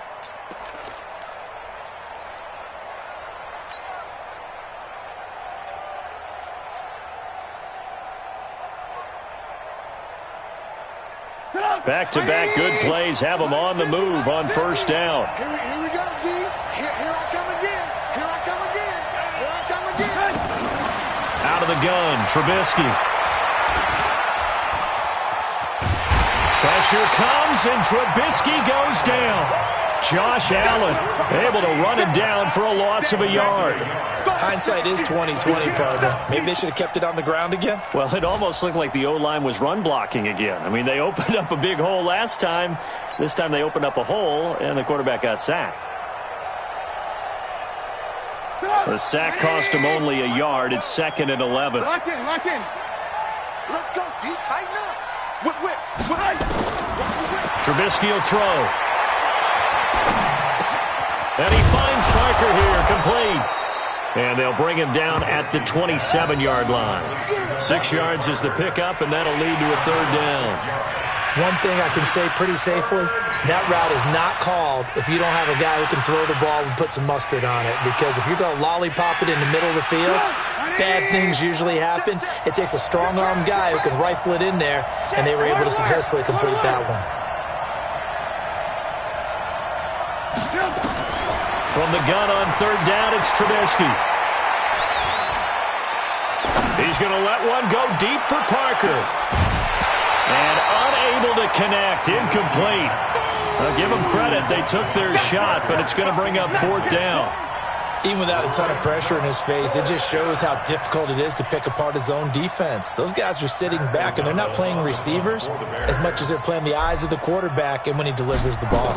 Back-to-back good plays have them on the move on 1st down. Here we go, D. Here I come again. Here I come again. Here I come again. Out of the gun, Trubisky. Pressure comes, and Trubisky goes down. Josh Allen able to run him down for a loss of a yard. Hindsight is 20/20, partner. Maybe they should have kept it on the ground again. Well, it almost looked like the O-line was run blocking again. I mean, they opened up a big hole last time. This time they opened up a hole, and the quarterback got sacked. The sack cost him only a yard. It's 2nd and 11. Lock in, lock in. Let's go, D. Tighten up. Whip. Trubisky will throw. And he finds Parker here, complete. And they'll bring him down at the 27-yard line. 6 yards is the pickup, and that'll lead to a 3rd down. One thing I can say pretty safely, that route is not called if you don't have a guy who can throw the ball and put some mustard on it. Because if you're going to lollipop it in the middle of the field, bad things usually happen. It takes a strong-arm guy who can rifle it in there, and they were able to successfully complete that one. From the gun on 3rd down, it's Trubisky. He's going to let one go deep for Parker. And unable to connect, incomplete. I'll give them credit. They took their shot, but it's going to bring up 4th down. Even without a ton of pressure in his face, it just shows how difficult it is to pick apart his own defense. Those guys are sitting back, and they're not playing receivers as much as they're playing the eyes of the quarterback and when he delivers the ball.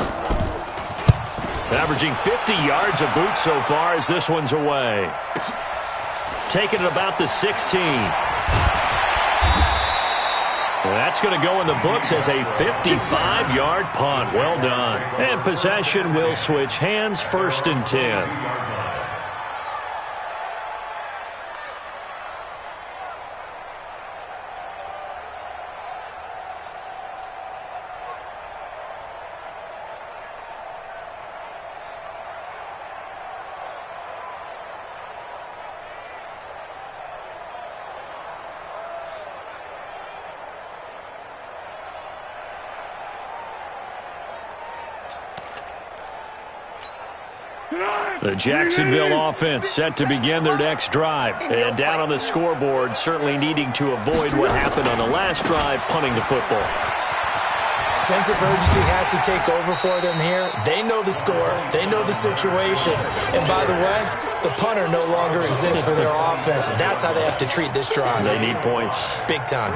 Averaging 50 yards a boot so far as this one's away. Taking it about the 16. That's going to go in the books as a 55-yard punt. Well done. And possession will switch hands, 1st and 10. The Jacksonville offense set to begin their next drive. And down on the scoreboard, certainly needing to avoid what happened on the last drive, punting the football. Sense of urgency has to take over for them here. They know the score. They know the situation. And by the way, the punter no longer exists for their offense. That's how they have to treat this drive. They need points. Big time.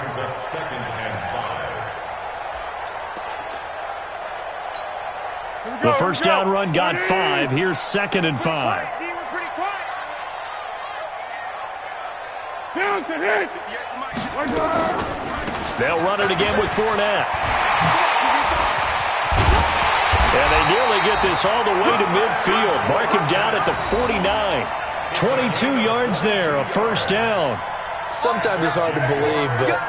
The first down run got 5. Here's 2nd and 5. They'll run it again with Fournette. And they nearly get this all the way to midfield. Mark him down at the 49. 22 yards there, a first down. Sometimes it's hard to believe, but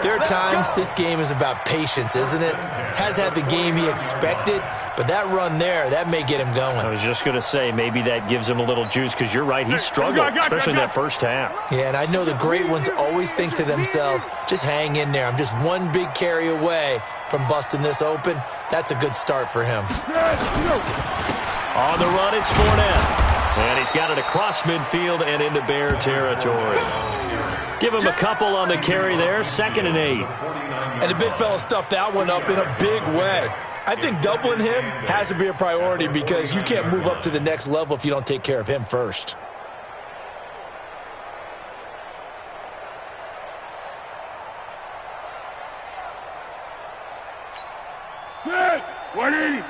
there are times this game is about patience, isn't it? Has had the game he expected, but that run there, that may get him going. I was just going to say, maybe that gives him a little juice, because you're right, he struggled, especially in that first half. Yeah, and I know the great ones always think to themselves, just hang in there. I'm just one big carry away from busting this open. That's a good start for him. On the run, it's Fournette. And he's got it across midfield and into Bear territory. Give him a couple on the carry there, 2nd and 8. And the big fella stuffed that one up in a big way. I think doubling him has to be a priority because you can't move up to the next level if you don't take care of him first. Set! 180!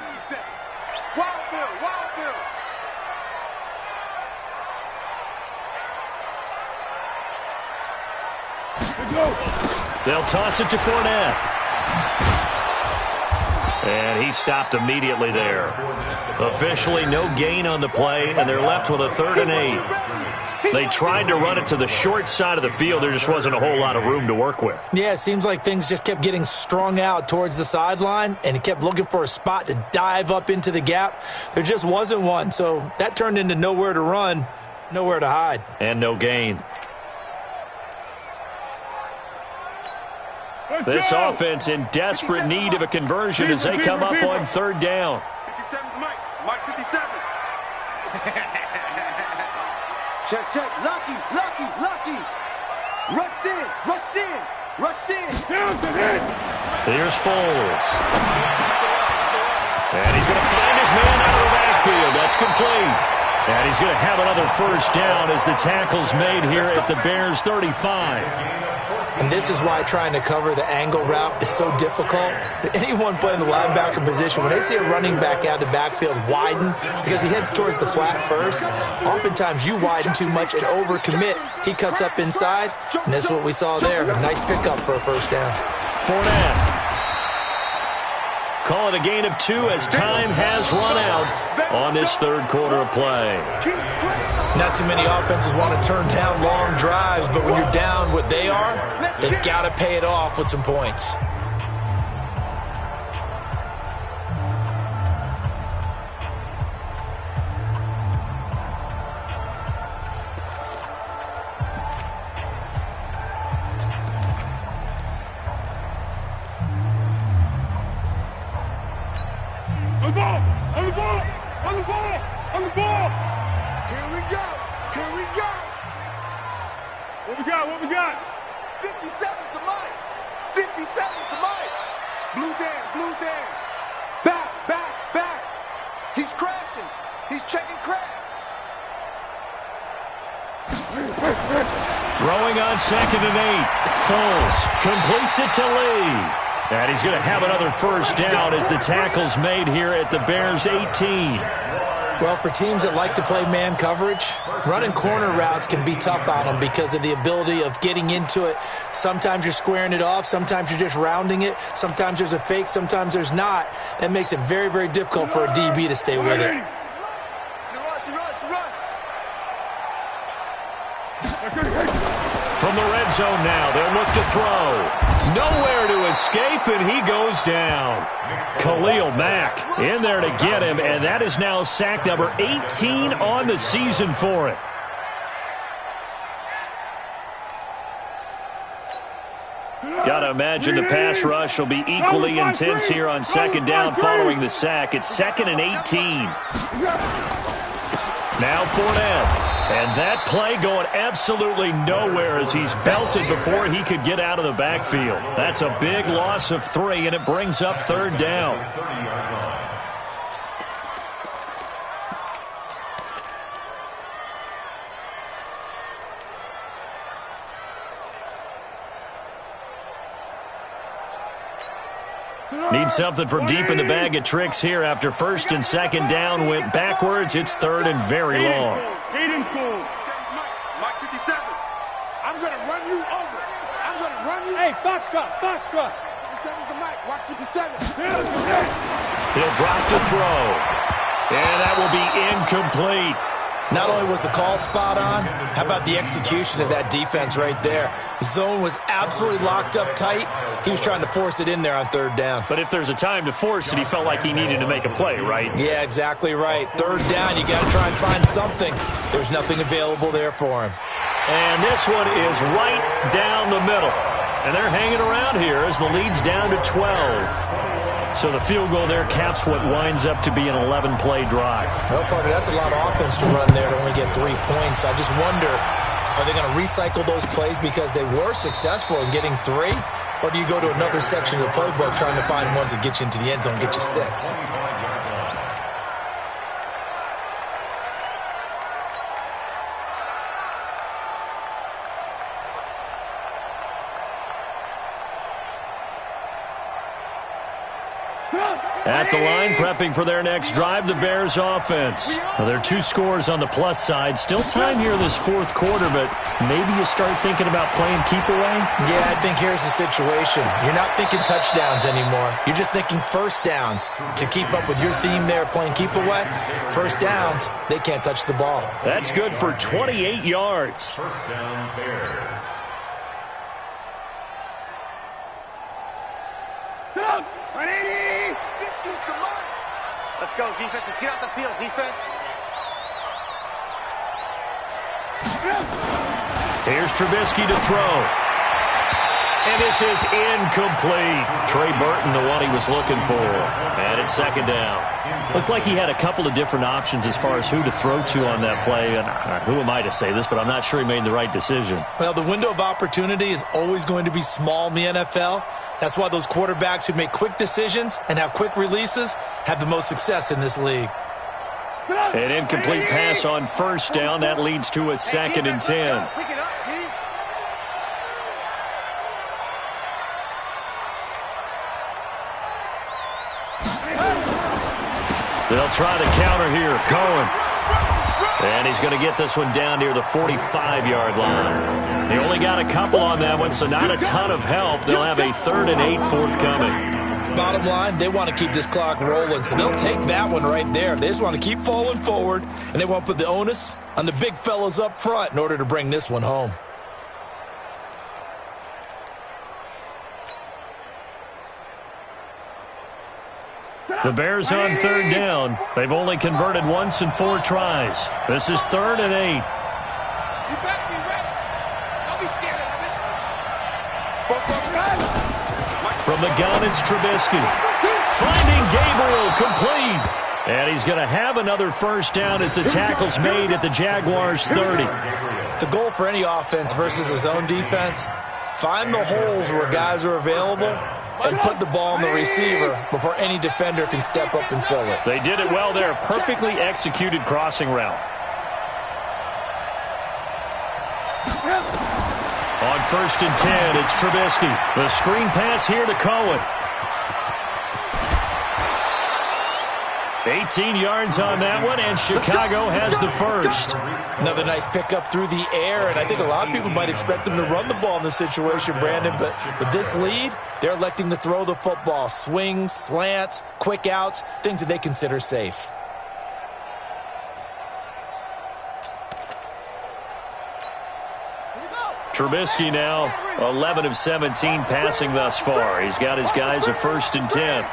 Wild Bill! Wild Bill! They'll toss it to Fournette. And he stopped immediately there. Officially no gain on the play, and they're left with a 3rd and 8. They tried to run it to the short side of the field. There just wasn't a whole lot of room to work with. Yeah, it seems like things just kept getting strung out towards the sideline, and he kept looking for a spot to dive up into the gap. There just wasn't one, so that turned into nowhere to run, nowhere to hide. And no gain. This offense in desperate need of a conversion as they come up on 3rd down. 57's Mike. Mike 57. Check, check. Lucky, lucky, lucky. Rush in, rush in, rush in. Here's Foles. And he's going to find his man out of the backfield. That's complete. And he's going to have another first down as the tackle's made here at the Bears 35. And this is why trying to cover the angle route is so difficult. Anyone playing the linebacker position, when they see a running back out of the backfield widen, because he heads towards the flat first, oftentimes you widen too much and overcommit. He cuts up inside, and this is what we saw there. A nice pickup for a first down. Fournette. Call it a gain of 2 as time has run out on this 3rd quarter of play. Not too many offenses want to turn down long drives, but when you're down what they are, they've got to pay it off with some points. On the ball! On the ball! On the ball! On the ball! Here we go. Here we go. What we got? What we got? 57's to Mike. 57's to Mike. Blue Dan, blue Dan. Back, back, back. He's crashing. He's checking crash. Throwing on 2nd and 8. Foles completes it to Lee. And he's going to have another first down as the tackle's made here at the Bears 18. Well, for teams that like to play man coverage, running corner routes can be tough on them because of the ability of getting into it. Sometimes you're squaring it off. Sometimes you're just rounding it. Sometimes there's a fake. Sometimes there's not. That makes it very, very difficult for a DB to stay with it. From the red zone now, they'll look to throw. Nowhere to escape, and he goes down. Khalil Mack in there to get him, and that is now sack number 18 on the season for it. Got to imagine the pass rush will be equally intense here on second down following the sack. It's 2nd and 18. Now Fournette. And that play going absolutely nowhere as he's belted before he could get out of the backfield. That's a big loss of 3, and it brings up 3rd down. Need something from deep in the bag of tricks here after 1st and 2nd down went backwards. It's 3rd and very long. Mike 57. I'm going to run you over. I'm going to run you. Hey, Foxtrot. 57's the Mike. Watch 57. He'll drop to throw. And that will be incomplete. Not only was the call spot on, how about the execution of that defense right there? Zone was absolutely locked up tight. He was trying to force it in there on 3rd down. But if there's a time to force it, he felt like he needed to make a play, right? Yeah, exactly right. 3rd down, you got to try and find something. There's nothing available there for him. And this one is right down the middle. And they're hanging around here as the lead's down to 12. So the field goal there caps what winds up to be an 11-play drive. Well, partner, that's a lot of offense to run there to only get 3 points. I just wonder, are they going to recycle those plays because they were successful in getting 3? Or do you go to another section of the playbook trying to find ones that get you into the end zone and get you 6? At the line, prepping for their next drive, the Bears offense. Well, there are 2 scores on the plus side. Still time here in this 4th quarter, but maybe you start thinking about playing keep away? Yeah, I think here's the situation. You're not thinking touchdowns anymore. You're just thinking 1st downs. To keep up with your theme there, playing keep away, 1st downs, they can't touch the ball. That's good for 28 yards. 1st down, Bears. Let's go, defense. Let's get out the field, defense. Here's Trubisky to throw. And this is incomplete. Trey Burton, the one he was looking for. And it's 2nd down. Looked like he had a couple of different options as far as who to throw to on that play. And who am I to say this, but I'm not sure he made the right decision. Well, the window of opportunity is always going to be small in the NFL. That's why those quarterbacks who make quick decisions and have quick releases have the most success in this league. An incomplete pass on 1st down. That leads to a 2nd and 10. Pick it up, D. They'll try the counter here. Cohen. And he's going to get this one down near the 45-yard line. They only got a couple on that one, so not a ton of help. They'll have a 3rd and 8 forthcoming. Bottom line, they want to keep this clock rolling, so they'll take that one right there. They just want to keep falling forward, and they want to put the onus on the big fellas up front in order to bring this one home. The Bears on 3rd down. They've only converted once in 4 tries. This is 3rd and 8. You better be ready. Don't be scared of it. From the gun, it's Trubisky. Finding Gabriel, complete. And he's going to have another 1st down as the tackle's made at the Jaguars' 30. The goal for any offense versus his own defense, find the holes where guys are available and put the ball on the receiver before any defender can step up and fill it. They did it well there. Perfectly executed crossing route. On 1st and 10, it's Trubisky. The screen pass here to Cohen. 18 yards on that one, and Chicago has the first. Another nice pickup through the air, and I think a lot of people might expect them to run the ball in this situation, Brandon, but with this lead, they're electing to throw the football. Swings, slants, quick outs, things that they consider safe. Trubisky now 11 of 17 passing thus far. He's got his guys a 1st and 10.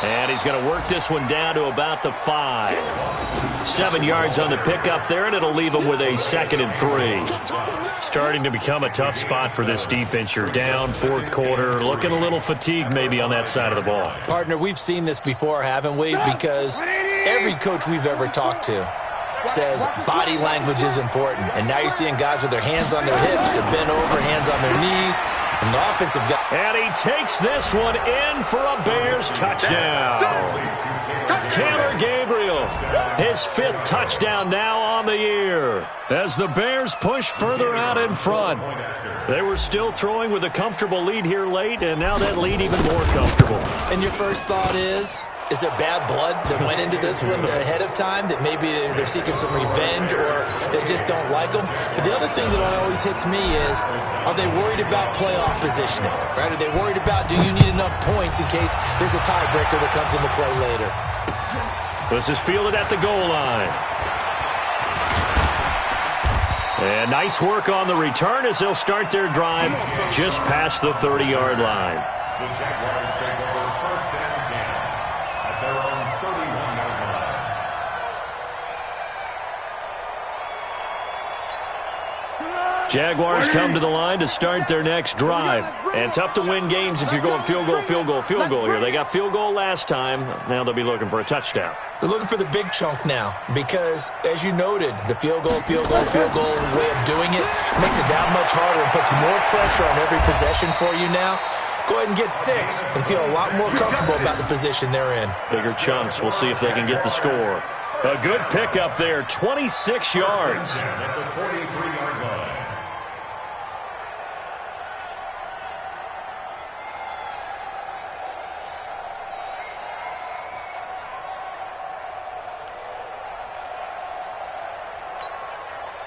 And he's going to work this one down to about the 5. 7 yards on the pickup there, and it'll leave him with a 2nd and 3. Starting to become a tough spot for this defense. You're down 4th quarter, looking a little fatigued maybe on that side of the ball. Partner, we've seen this before, haven't we? Because every coach we've ever talked to says body language is important. And now you're seeing guys with their hands on their hips, they're bent over, hands on their knees. And the offensive guy. And he takes this one in for a Bears touchdown. Taylor Gabriel, his 5th touchdown now on the year. As the Bears push further out in front. They were still throwing with a comfortable lead here late, and now that lead even more comfortable. And your first thought is there bad blood that went into this one ahead of time, that maybe they're seeking some revenge or they just don't like them? But the other thing that always hits me is, are they worried about playoff positioning? Right? Are they worried about, do you need enough points in case there's a tiebreaker that comes into play later? This is fielded at the goal line. And nice work on the return as they'll start their drive just past the 30-yard line. The Jaguars take over 1st and 10 at their own 31-yard line. Jaguars come to the line to start their next drive. And tough to win games if you're going field goal here. They got field goal last time. Now they'll be looking for a touchdown. They're looking for the big chunk now because, as you noted, the field goal way of doing it makes it that much harder and puts more pressure on every possession for you now. Go ahead and get 6 and feel a lot more comfortable about the position they're in. Bigger chunks. We'll see if they can get the score. A good pickup there, 26 yards. At the 43-yard line.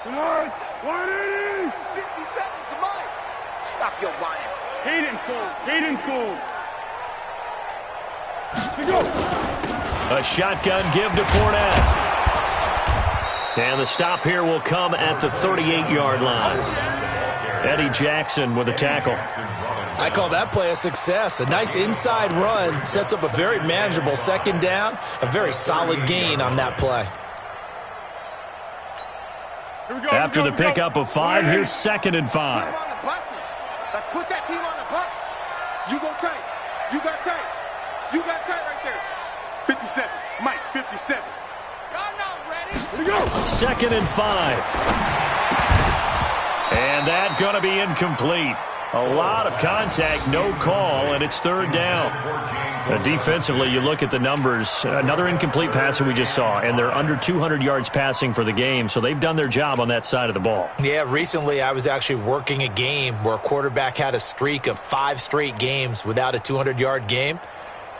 Tonight, 180! 57, come on! Stop your whining. Hayden Cole. To go! A shotgun give to Fournette. And the stop here will come at the 38-yard line. Eddie Jackson with a tackle. I call that play a success. A nice inside run sets up a very manageable 2nd down. A very solid gain on that play. After the pickup of 5, here's 2nd and 5. Put 'em on the buses. Let's put that team on the bus. You go tight. You got tight. You got tight right there. 57. Mike, 57. Y'all not ready. Here we go. 2nd and 5. And that going to be incomplete. A lot of contact, no call, and it's 3rd down. Defensively, you look at the numbers. Another incomplete pass that we just saw, and they're under 200 yards passing for the game, so they've done their job on that side of the ball. Yeah, recently I was actually working a game where a quarterback had a streak of 5 straight games without a 200-yard game.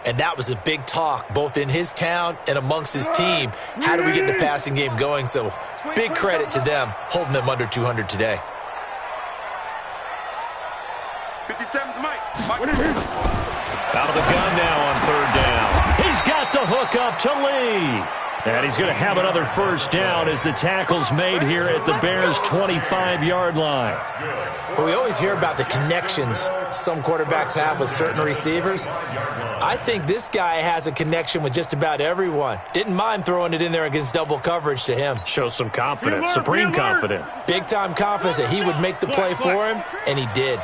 And that was a big talk, both in his town and amongst his team. How do we get the passing game going? So big credit to them, holding them under 200 today. 57's Mike. Out of the gun now on 3rd down. He's got the hook up to Lee. And he's going to have another 1st down as the tackle's made here at the Bears' 25-yard line. Well, we always hear about the connections some quarterbacks have with certain receivers. I think this guy has a connection with just about everyone. Didn't mind throwing it in there against double coverage to him. Shows some confidence, supreme confidence. Big-time confidence that he would make the play for him, and he did.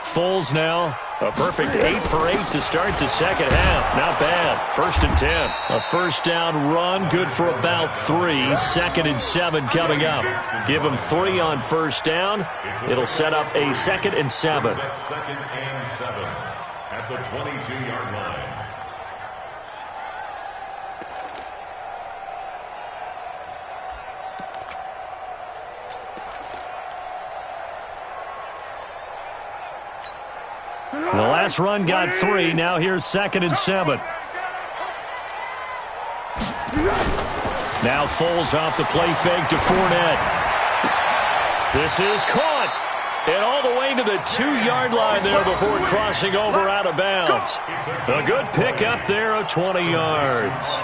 Foles now, a perfect 8 for 8 to start the 2nd half. Not bad. 1st and 10. A 1st down run, good for about 3. 2nd and 7 coming up. Give him 3 on 1st down. It'll set up a 2nd and 7. 2nd and 7 at the 22-yard line. The last run got 3. Now here's 2nd and 7. Now Foles off the play fake to Fournette. This is caught. And all the way to the 2-yard line there before crossing over out of bounds. A good pickup there of 20 yards.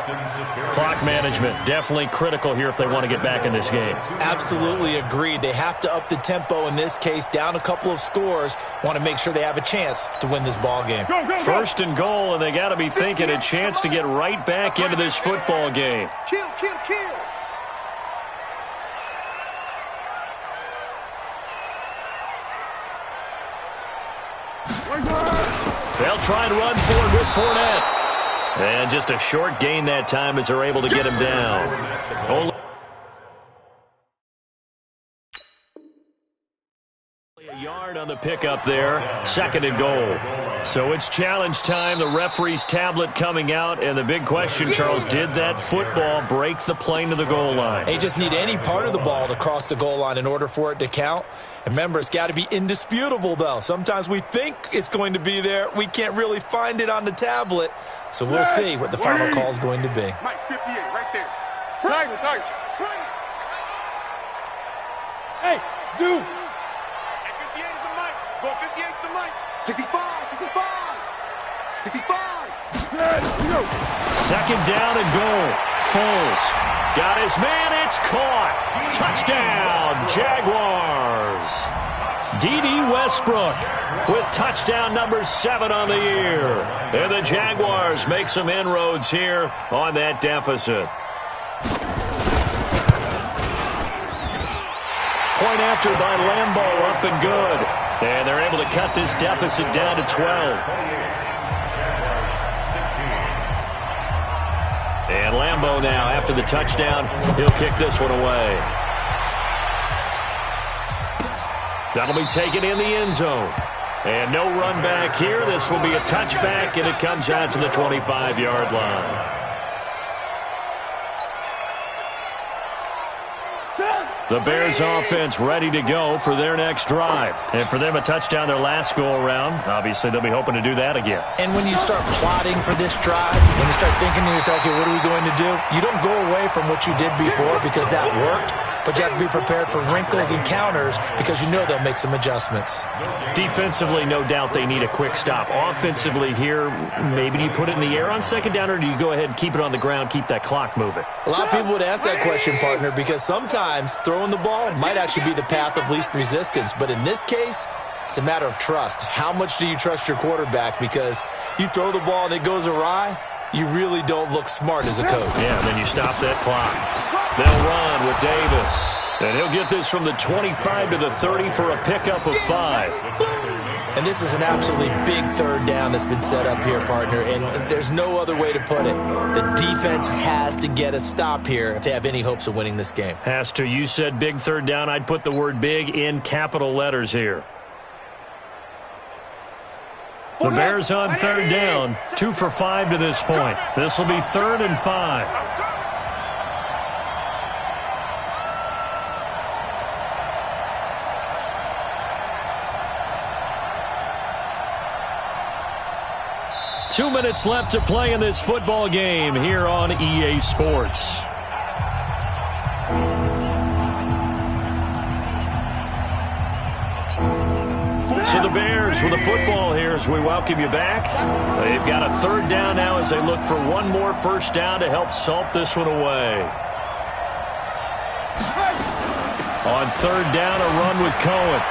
Clock management definitely critical here if they want to get back in this game. Absolutely agreed. They have to up the tempo in this case, down a couple of scores. Want to make sure they have a chance to win this ball game. 1st and goal, and they got to be thinking a chance to get right back into this football game. Kill, kill, kill. They'll try and run forward with Fournette. And just a short gain that time as they're able to get him down. Only a yard on the pickup there. 2nd and goal. So it's challenge time. The referee's tablet coming out. And the big question, Charles, did that football break the plane to the goal line? They just need any part of the ball to cross the goal line in order for it to count. And remember, it's got to be indisputable, though. Sometimes we think it's going to be there. We can't really find it on the tablet. So we'll see what the final call is going to be. Mike 58 right there. Tiger. Hey, zoom. 58 is the Mike. Go 58 is the Mike. 65. 65. Second down and goal. Foles got his man. It's caught. Touchdown, Jaguars. D.D. Westbrook with touchdown number 7 on the year. And the Jaguars make some inroads here on that deficit. Point after by Lambeau, up and good. And they're able to cut this deficit down to 12. And Lambeau now, after the touchdown, he'll kick this one away. That'll be taken in the end zone. And no run back here. This will be a touchback, and it comes out to the 25-yard line. The Bears offense ready to go for their next drive. And for them, a touchdown their last go-around. Obviously, they'll be hoping to do that again. And when you start plotting for this drive, when you start thinking to yourself, okay, what are we going to do? You don't go away from what you did before because that worked. But you have to be prepared for wrinkles and counters because you know they'll make some adjustments. Defensively, no doubt they need a quick stop. Offensively here, maybe you put it in the air on second down, or do you go ahead and keep it on the ground, keep that clock moving? A lot of people would ask that question, partner, because sometimes throwing the ball might actually be the path of least resistance. But in this case, it's a matter of trust. How much do you trust your quarterback? Because you throw the ball and it goes awry, you really don't look smart as a coach. Yeah, and then you stop that clock. They'll run with Davis. And he'll get this from the 25 to the 30 for a pickup of 5. And this is an absolutely big third down that's been set up here, partner, and there's no other way to put it. The defense has to get a stop here if they have any hopes of winning this game. Has to. You said big third down. I'd put the word big in capital letters here. The Bears on third down, 2 for 5 to this point. This will be 3rd and 5. Two minutes left to play in this football game here on EA Sports. So the Bears with a football here as we welcome you back. They've got a third down now as they look for one more first down to help salt this one away. On third down, a run with Cohen.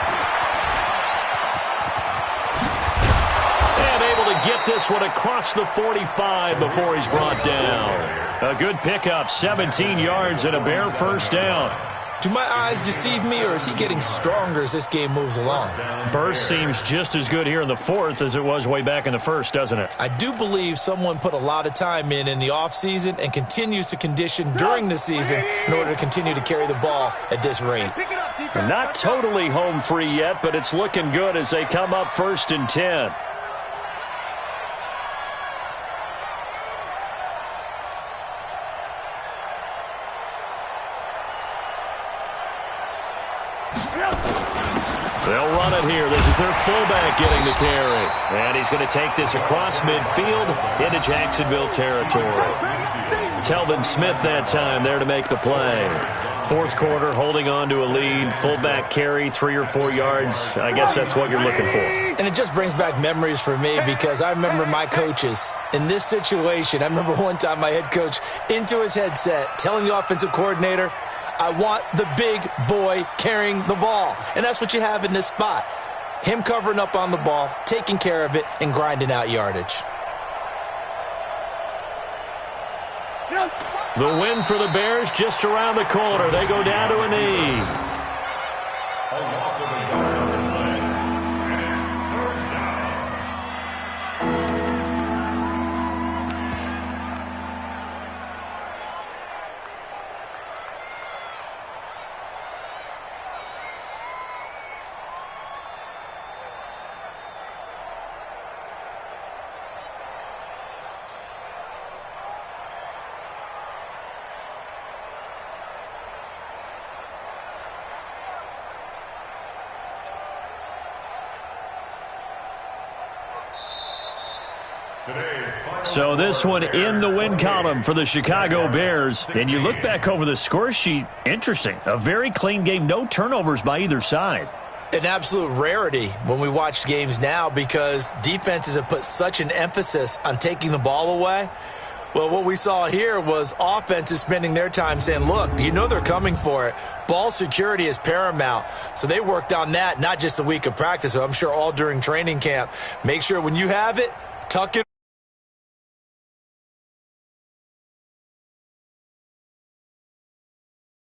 And able to get this one across the 45 before he's brought down. A good pickup, 17 yards and a Bear first down. Do my eyes deceive me, or is he getting stronger as this game moves along? Burst seems just as good here in the fourth as it was way back in the first, doesn't it? I do believe someone put a lot of time in the offseason and continues to condition during the season in order to continue to carry the ball at this rate. They're not totally home free yet, but it's looking good as they come up 1st and 10. They'll run it here. This is is their fullback getting the carry. And he's going to take this across midfield into Jacksonville territory. Telvin Smith that time there to make the play. Fourth quarter, holding on to a lead. Fullback carry, 3 or 4 yards. I guess that's what you're looking for. And it just brings back memories for me because I remember my coaches in this situation. I remember one time my head coach into his headset telling the offensive coordinator, I want the big boy carrying the ball. And that's what you have in this spot. Him covering up on the ball, taking care of it, and grinding out yardage. The win for the Bears just around the corner. They go down to a knee. A loss of a yard on the play, and it's 3rd down. So this one in the win column for the Chicago Bears. And you look back over the score sheet, interesting. A very clean game, no turnovers by either side. An absolute rarity when we watch games now because defenses have put such an emphasis on taking the ball away. Well, what we saw here was offenses spending their time saying, look, you know they're coming for it. Ball security is paramount. So they worked on that, not just a week of practice, but I'm sure all during training camp. Make sure when you have it, tuck it